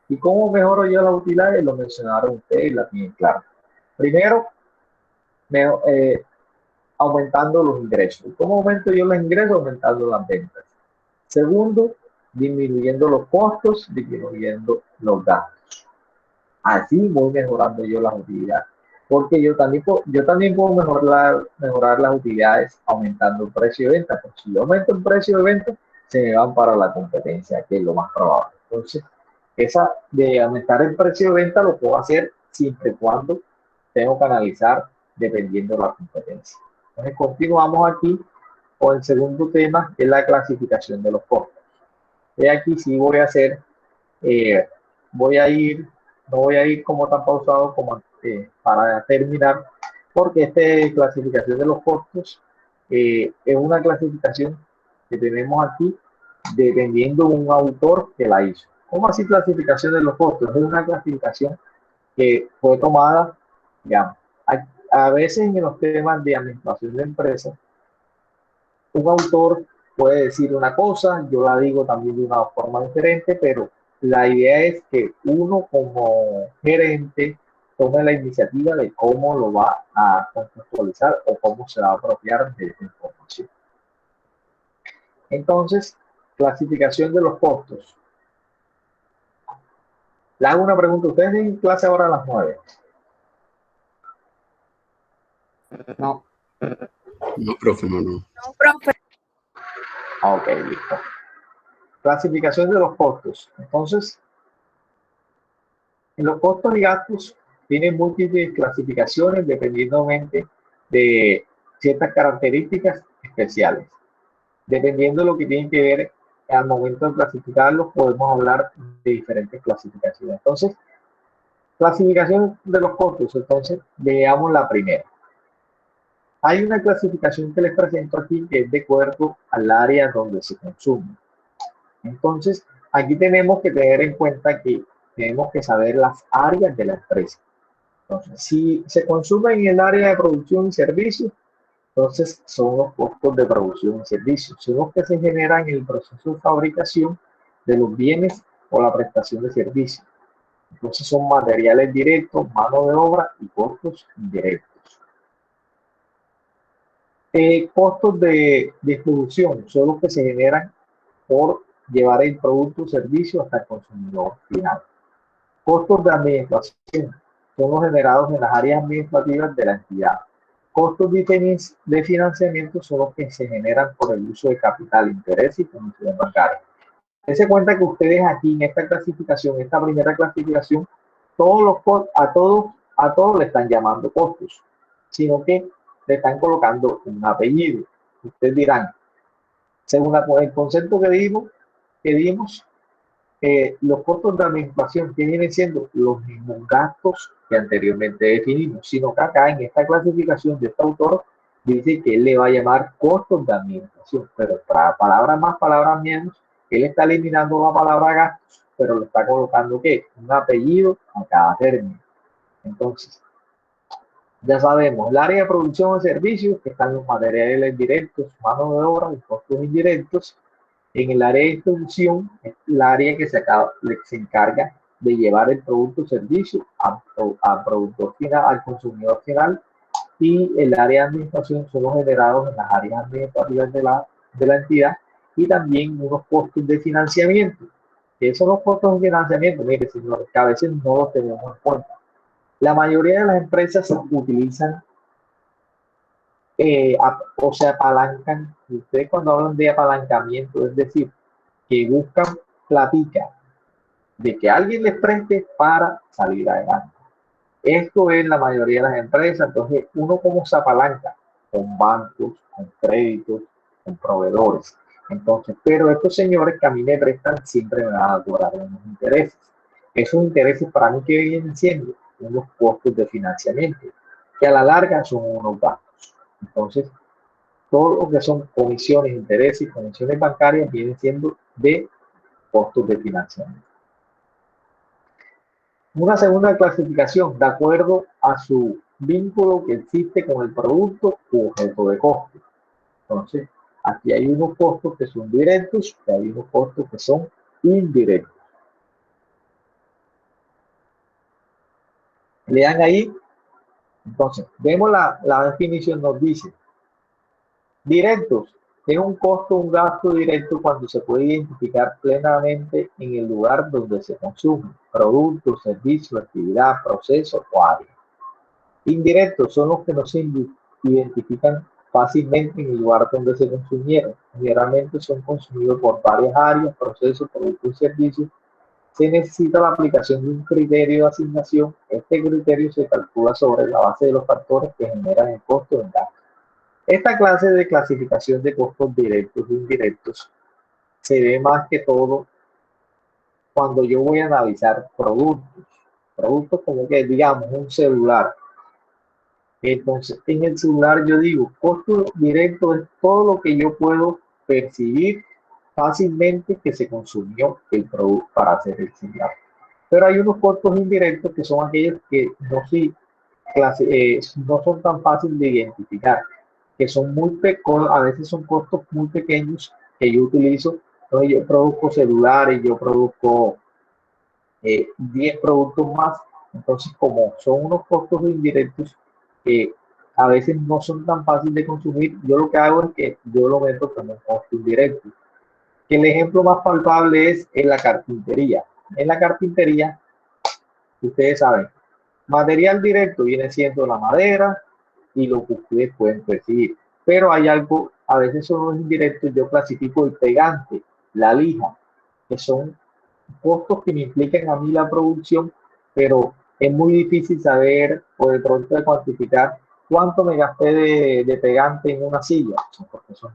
¿Y cómo mejoro yo las utilidades? Lo mencionaron ustedes y la tienen claro. Primero, aumentando los ingresos. ¿Y cómo aumento yo los ingresos? Aumentando las ventas. Segundo, disminuyendo los costos, disminuyendo los gastos. Así voy mejorando yo las utilidades. Porque yo también puedo mejorar las utilidades aumentando el precio de venta. Porque si yo aumento el precio de venta, se me van para la competencia, que es lo más probable. Entonces, esa de aumentar el precio de venta lo puedo hacer siempre y cuando tengo que analizar dependiendo de la competencia. Entonces, continuamos aquí con el segundo tema, que es la clasificación de los costos. Y aquí sí voy a hacer, no voy a ir como tan pausado como para terminar, porque esta clasificación de los costos es una clasificación que tenemos aquí dependiendo de un autor que la hizo. ¿Cómo así clasificación de los costos? Es una clasificación que fue tomada, digamos, a veces en los temas de administración de empresas, un autor puede decir una cosa, yo la digo también de una forma diferente, pero la idea es que uno como gerente tome la iniciativa de cómo lo va a contextualizar o cómo se va a apropiar de esa información. Entonces, clasificación de los costos. Le hago una pregunta. ¿Ustedes tienen clase ahora a las 9? No. No, profe, no. No, profe. Ok, listo. Clasificación de los costos. Entonces, en los costos y gastos tienen múltiples clasificaciones dependientemente de ciertas características especiales. Dependiendo de lo que tienen que ver al momento de clasificarlos, podemos hablar de diferentes clasificaciones. Entonces, clasificación de los costos. Entonces, veamos la primera. Hay una clasificación que les presento aquí que es de acuerdo al área donde se consume. Entonces, aquí tenemos que tener en cuenta que tenemos que saber las áreas de la empresa. Entonces, si se consume en el área de producción y servicios, entonces son los costos de producción y servicios. Son los que se generan en el proceso de fabricación de los bienes o la prestación de servicios. Entonces son materiales directos, mano de obra y costos indirectos. Costos de distribución son los que se generan por llevar el producto o servicio hasta el consumidor final. Costos de administración son los generados en las áreas administrativas de la entidad. Costos de financiamiento son los que se generan por el uso de capital, interés y comisiones bancarias. Dense cuenta que ustedes aquí en esta clasificación, esta primera clasificación, a todos le están llamando costos, sino que le están colocando un apellido. Ustedes dirán, según el concepto que dimos, los costos de administración que vienen siendo los mismos gastos que anteriormente definimos, sino que acá en esta clasificación de este autor dice que él le va a llamar costos de administración, pero para palabras más, palabras menos, él está eliminando la palabra gastos, pero le está colocando ¿qué? Un apellido a cada término. Entonces, ya sabemos, el área de producción de servicios, que están los materiales directos, mano de obra y costos indirectos. En el área de distribución, es el área que se encarga de llevar el producto o servicio al productor final, al consumidor final. Y el área de administración son los generados en las áreas administrativas de la entidad y también unos costos de financiamiento. ¿Qué son los costos de financiamiento? Mire, señores, que a veces no los tenemos en cuenta. La mayoría de las empresas utilizan o se apalancan. Ustedes cuando hablan de apalancamiento, es decir, que buscan platica de que alguien les preste para salir adelante. Esto es la mayoría de las empresas. Entonces, uno como se apalanca con bancos, con créditos, con proveedores. Entonces, pero estos señores que a mí me prestan siempre me van a cobrar unos intereses. Esos intereses para mí que vienen siendo unos costos de financiamiento, que a la larga son unos gastos. Entonces, todo lo que son comisiones, intereses y comisiones bancarias vienen siendo de costos de financiamiento. Una segunda clasificación, de acuerdo a su vínculo que existe con el producto u objeto de costo. Entonces, aquí hay unos costos que son directos y hay unos costos que son indirectos. Lean ahí. Entonces, vemos la definición, nos dice, directos es un costo, un gasto directo cuando se puede identificar plenamente en el lugar donde se consume, producto, servicio, actividad, proceso o área. Indirectos son los que no se identifican fácilmente en el lugar donde se consumieron. Generalmente son consumidos por varias áreas, procesos, productos y servicios. Se necesita la aplicación de un criterio de asignación. Este criterio se calcula sobre la base de los factores que generan el costo del gasto. Esta clase de clasificación de costos directos e indirectos se ve más que todo cuando yo voy a analizar productos. Productos como que, digamos, un celular. Entonces, en el celular yo digo, costo directo es todo lo que yo puedo percibir fácilmente que se consumió el producto para hacer el celular. Pero hay unos costos indirectos que son aquellos que no son tan fáciles de identificar, que son a veces son costos muy pequeños que yo utilizo. Entonces yo produzco celulares, yo produzco 10 productos más. Entonces, como son unos costos indirectos que a veces no son tan fáciles de consumir, yo lo que hago es que yo lo meto como un costo indirecto. Que el ejemplo más palpable es en la carpintería. En la carpintería, ustedes saben, material directo viene siendo la madera y lo que ustedes pueden percibir. Pero hay algo, a veces son los indirectos, yo clasifico el pegante, la lija, que son costos que me implican a mí la producción, pero es muy difícil saber o de pronto de cuantificar cuánto me gasté de pegante en una silla, porque son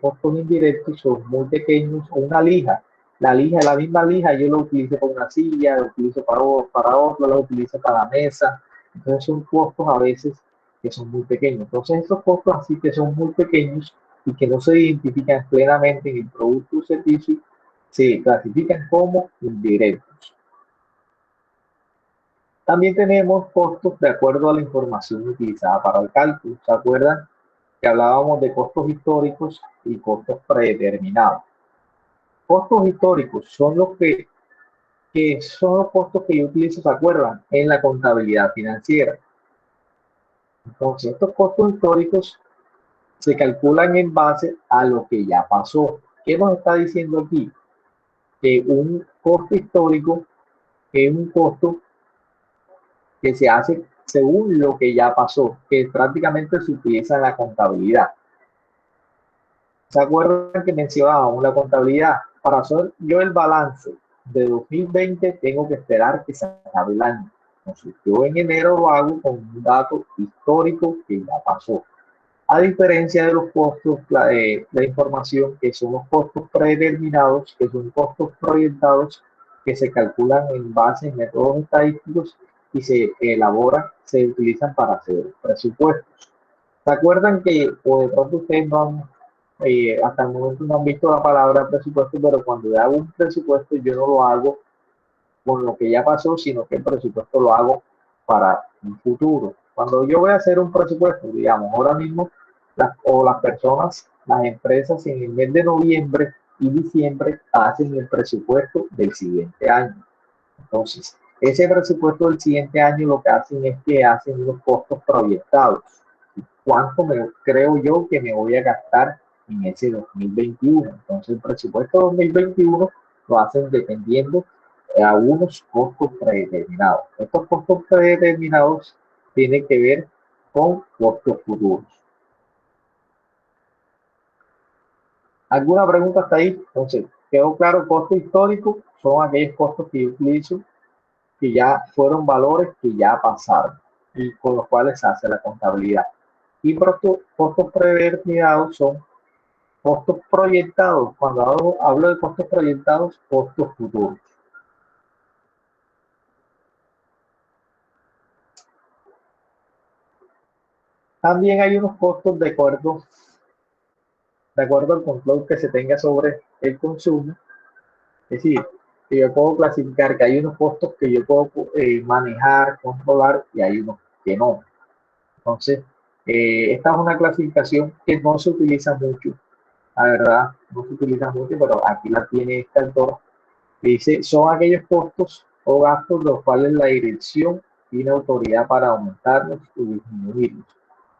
costos indirectos, son muy pequeños, o una lija. La misma lija, yo la utilizo para una silla, la utilizo para otro, la utilizo para la mesa. Entonces son costos a veces que son muy pequeños. Entonces esos costos así que son muy pequeños y que no se identifican plenamente en el producto o servicio, se clasifican como indirectos. También tenemos costos de acuerdo a la información utilizada para el cálculo. ¿Se acuerdan que hablábamos de costos históricos y costos predeterminados? Costos históricos son los que son los costos que yo utilizo, ¿se acuerdan? En la contabilidad financiera. Entonces, estos costos históricos se calculan en base a lo que ya pasó. ¿Qué nos está diciendo aquí? Que un costo histórico es un costo que se hace según lo que ya pasó, que prácticamente se utiliza en la contabilidad. ¿Se acuerdan que mencionábamos la contabilidad? Para hacer yo el balance de 2020 tengo que esperar que se acabe el año. Entonces yo en enero lo hago con un dato histórico que ya pasó. A diferencia de los costos, la información que son los costos predeterminados, que son costos proyectados, que se calculan en base en métodos estadísticos y se elaboran, se utilizan para hacer presupuestos. ¿Se acuerdan que, o de pronto ustedes no han, hasta el momento no han visto la palabra presupuesto, pero cuando yo hago un presupuesto yo no lo hago con lo que ya pasó, sino que el presupuesto lo hago para un futuro? Cuando yo voy a hacer un presupuesto, digamos, ahora mismo, las personas, las empresas en el mes de noviembre y diciembre hacen el presupuesto del siguiente año. Entonces, ese presupuesto del siguiente año lo que hacen es que hacen los costos proyectados. ¿Cuánto creo yo que me voy a gastar en ese 2021? Entonces, el presupuesto 2021 lo hacen dependiendo de algunos costos predeterminados. Estos costos predeterminados tienen que ver con costos futuros. ¿Alguna pregunta hasta ahí? Entonces, ¿quedó claro? Costo histórico son aquellos costos que yo utilizo que ya fueron valores que ya pasaron y con los cuales se hace la contabilidad. Y costos predeterminados son costos proyectados. Cuando hablo de costos proyectados, costos futuros. También hay unos costos de acuerdo al control que se tenga sobre el consumo. Es decir, que yo puedo clasificar que hay unos costos que yo puedo manejar, controlar, y hay unos que no. Entonces, esta es una clasificación que no se utiliza mucho, la verdad, no se utiliza mucho, pero aquí la tiene este autor. Dice, son aquellos costos o gastos los cuales la dirección tiene autoridad para aumentarlos y disminuirlos.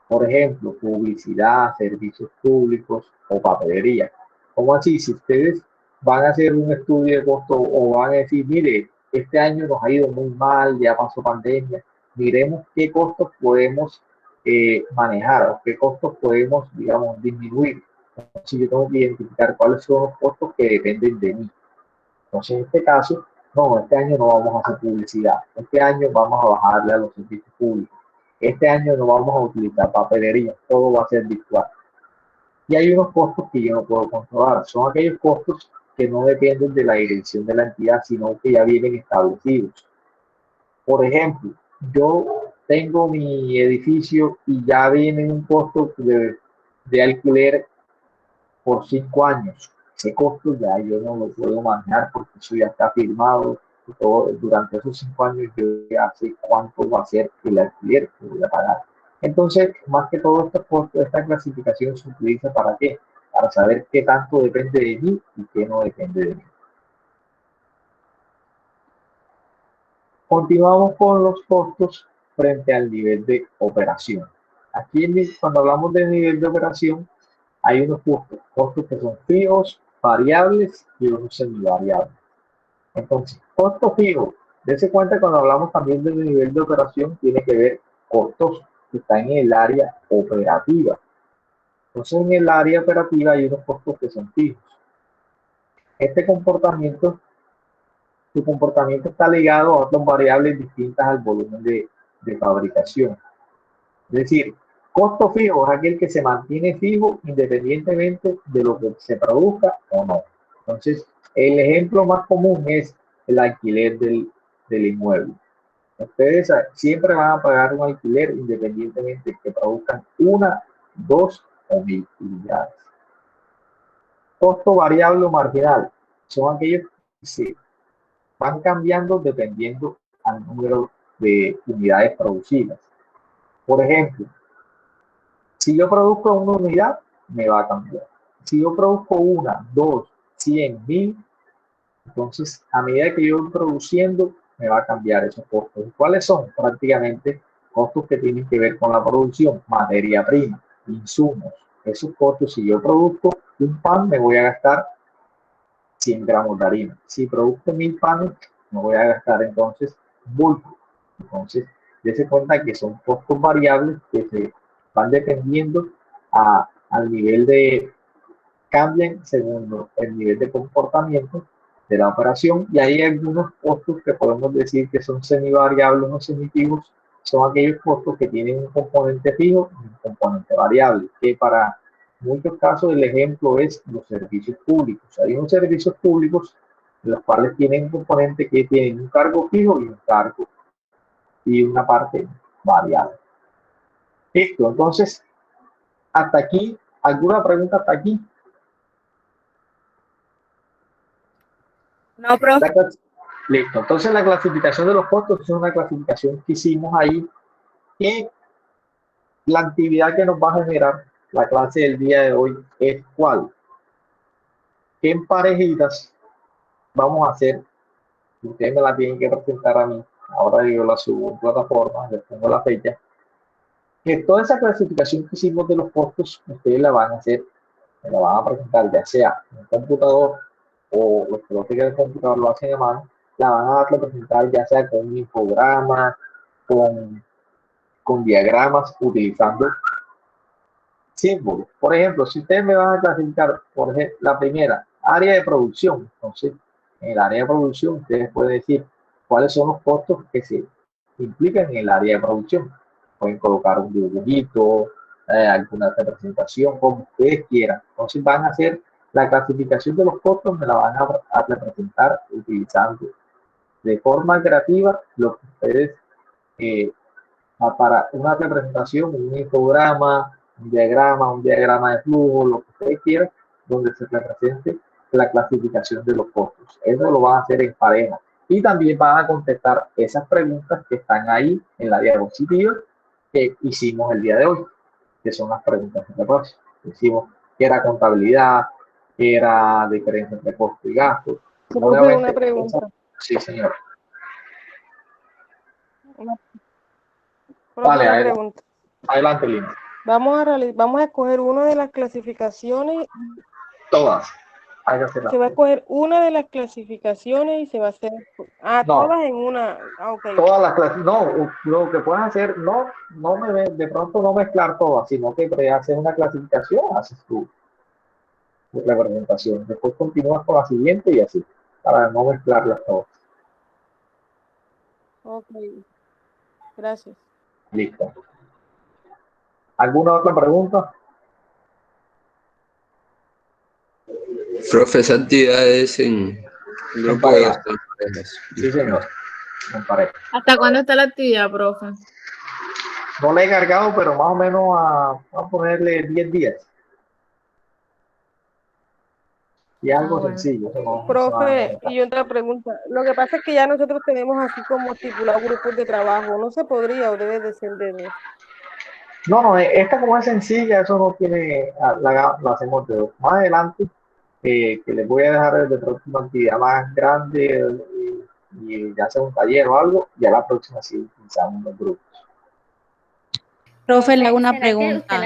Por ejemplo, publicidad, servicios públicos o papelería. ¿Cómo así? Si ustedes van a hacer un estudio de costo o van a decir, mire, este año nos ha ido muy mal, ya pasó pandemia, miremos qué costos podemos manejar o qué costos podemos, digamos, disminuir. Entonces yo tengo que identificar cuáles son los costos que dependen de mí. Entonces en este caso, no, este año no vamos a hacer publicidad, este año vamos a bajarle a los servicios públicos, este año no vamos a utilizar papelería, todo va a ser virtual. Y hay unos costos que yo no puedo controlar, son aquellos costos que no dependen de la dirección de la entidad, sino que ya vienen establecidos. Por ejemplo, yo tengo mi edificio y ya viene un costo de alquiler por 5 años. Ese costo ya yo no lo puedo manejar porque eso ya está firmado. Durante esos 5 años yo ya sé cuánto va a ser el alquiler que voy a pagar. Entonces, más que todo, estos costos, esta clasificación se utiliza ¿para qué? Para saber qué tanto depende de mí y qué no depende de mí. Continuamos con los costos frente al nivel de operación. Aquí cuando hablamos del nivel de operación, hay unos costos que son fijos, variables y unos semivariables. Entonces, costo fijo, dése cuenta cuando hablamos también del nivel de operación, tiene que ver costos que están en el área operativa. Entonces, en el área operativa hay unos costos que son fijos. este comportamiento, su comportamiento está ligado a otras variables distintas al volumen de fabricación. Es decir, costo fijo es aquel que se mantiene fijo independientemente de lo que se produzca o no. Entonces, el ejemplo más común es el alquiler del inmueble. Ustedes siempre van a pagar un alquiler independientemente de que produzcan 1, 2 o 1000 unidades. Costo variable o marginal son aquellos que se van cambiando dependiendo al número de unidades producidas. Por ejemplo, si yo produzco una unidad, me va a cambiar. Si yo produzco 1, 2, 100, 1000, entonces a medida que yo voy produciendo, me va a cambiar esos costos. ¿Cuáles son? Prácticamente costos que tienen que ver con la producción, materia prima, insumos. Esos costos, si yo produzco un pan, me voy a gastar 100 gramos de harina. Si produzco 1000 panes, me voy a gastar entonces bulto. Entonces, dése cuenta que son costos variables que se van dependiendo al nivel de, cambian según el nivel de comportamiento de la operación, y hay algunos costos que podemos decir que son semivariables o semitivos, son aquellos costos que tienen un componente fijo y un componente variable, que para muchos casos el ejemplo es los servicios públicos. Hay unos servicios públicos los cuales tienen un componente que tienen un cargo fijo y un cargo y una parte variable. Listo, entonces, hasta aquí, ¿alguna pregunta hasta aquí? No, profe. Listo, entonces la clasificación de los costos es una clasificación que hicimos ahí, que la actividad que nos va a generar la clase del día de hoy es cuál. En parejitas vamos a hacer, ustedes me la tienen que presentar a mí, ahora yo la subo en plataforma, les pongo la fecha, que toda esa clasificación que hicimos de los costos, ustedes la van a hacer, me la van a presentar ya sea en un computador o los que lo tengan en el computador lo hacen a mano, la van a presentar ya sea con un infograma, con diagramas, utilizando símbolos. Por ejemplo, si ustedes me van a clasificar, por ejemplo, la primera, área de producción, entonces en el área de producción ustedes pueden decir cuáles son los costos que se implican en el área de producción. Pueden colocar un dibujito, alguna representación, como ustedes quieran. Entonces van a hacer la clasificación de los costos, me la van a representar utilizando de forma creativa lo que ustedes, para una representación, un infograma, un diagrama de flujo, lo que ustedes quieran, donde se represente la clasificación de los costos. Eso lo van a hacer en pareja. Y también van a contestar esas preguntas que están ahí en la diapositiva que hicimos el día de hoy, que son las preguntas de negocio. Hicimos qué era contabilidad, qué era diferencia entre costo y gasto. Una pregunta. Sí, señor. Vale, pregunta. Adelante, Lina. Vamos a escoger una de las clasificaciones. Todas. Se va a escoger una de las clasificaciones y se va a hacer no, todas en una. Okay. Todas las clases, no, lo que puedes hacer, de pronto no mezclar todas, sino que haces una clasificación, haces tu representación. Después continúas con la siguiente y así, para no mezclarlas todas. Ok, gracias. Listo. ¿Alguna otra pregunta? Profe, esas actividades en grupo de las parejas. Sí, señor. En pareja. ¿Hasta cuándo está la actividad, profe? No la he cargado, pero más o menos a ponerle 10 días. Y algo sencillo. Profe, y otra pregunta. Lo que pasa es que ya nosotros tenemos así como estipulado grupos de trabajo. ¿No se podría o debe de ser de dos? No, esta como es sencilla, eso no tiene, la hacemos de dos. Más adelante, que les voy a dejar de próxima actividad más grande y ya sea un taller o algo, ya la próxima sí utilizamos los grupos. Profe, le hago una pregunta.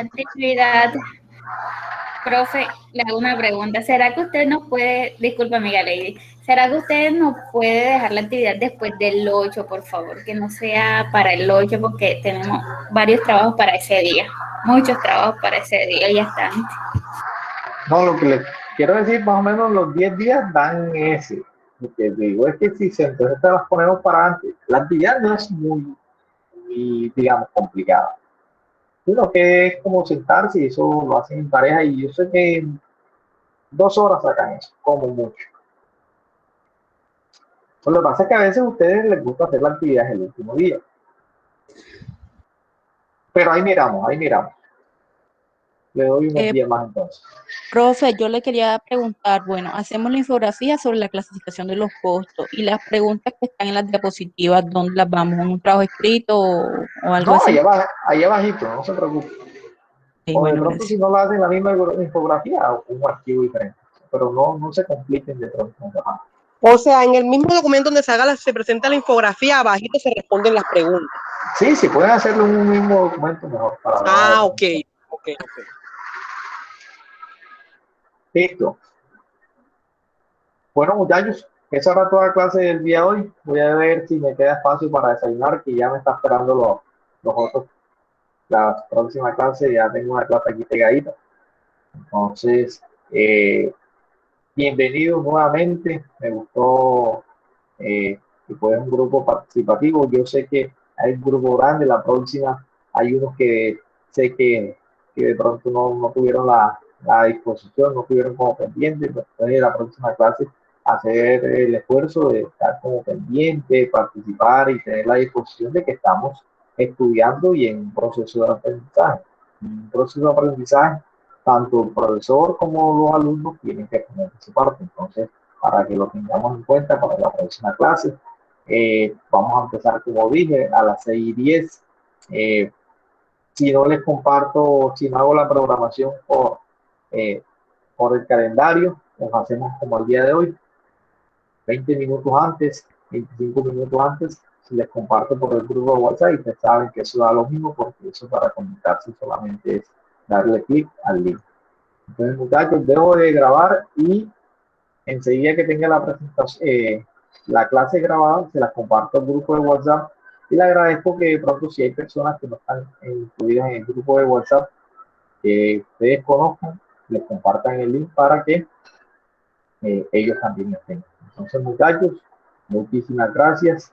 Profe, le hago una pregunta. ¿Será que usted nos puede, disculpa amiga Lady, ¿será que usted nos puede dejar la actividad después del 8, por favor? Que no sea para el 8 porque tenemos varios trabajos para ese día. Muchos trabajos para ese día y hasta antes. No, quiero decir, más o menos los 10 días dan ese. Lo que digo es que si entonces te las ponemos para antes, la actividad no es muy, digamos, complicada. Sino que es como sentarse y eso lo hacen en pareja y yo sé que en 2 horas sacan eso, como mucho. Pues lo que pasa es que a veces a ustedes les gusta hacer la actividad el último día. Pero ahí miramos, ahí miramos. Le doy unos días más entonces. Profe, yo le quería preguntar, bueno, hacemos la infografía sobre la clasificación de los costos y las preguntas que están en las diapositivas, ¿dónde las vamos? ¿En un trabajo escrito o algo No, así? ahí abajito, no se preocupe. O Bueno, de pronto gracias. si no lo hacen la misma infografía, un archivo diferente. Pero no se compliquen de pronto. O sea, en el mismo documento donde se presenta la infografía, abajito se responden las preguntas. Sí, si pueden hacerlo en un mismo documento, mejor. Ok. Listo. Bueno, muchachos, esa era toda clase del día de hoy. Voy a ver si me queda espacio para desayunar, que ya me está esperando los otros. La próxima clase, ya tengo una clase aquí pegadita. Entonces, bienvenidos nuevamente. Me gustó que fue un grupo participativo. Yo sé que hay un grupo grande. La próxima hay unos que sé que de pronto no tuvieron la disposición, no tuvieron como pendientes. Entonces, la próxima clase hacer el esfuerzo de estar como pendiente, participar y tener la disposición de que estamos estudiando y en un proceso de aprendizaje. Un proceso de aprendizaje, tanto el profesor como los alumnos tienen que poner su parte. Entonces, para que lo tengamos en cuenta para la próxima clase, vamos a empezar, como dije, a las 6:10. Si no les comparto, si no hago la programación por el calendario, nos hacemos como el día de hoy, 20 minutos antes, 25 minutos antes, si les comparto por el grupo de WhatsApp, y ustedes saben que eso da lo mismo, porque eso para conectarse solamente es darle clic al link. Entonces, muchachos, dejo de grabar y enseguida que tenga la presentación, la clase grabada, se la comparto al grupo de WhatsApp y le agradezco que de pronto, si hay personas que no están incluidas en el grupo de WhatsApp, que ustedes conozcan, les compartan el link para que ellos también estén. Entonces, muchachos, muchísimas gracias.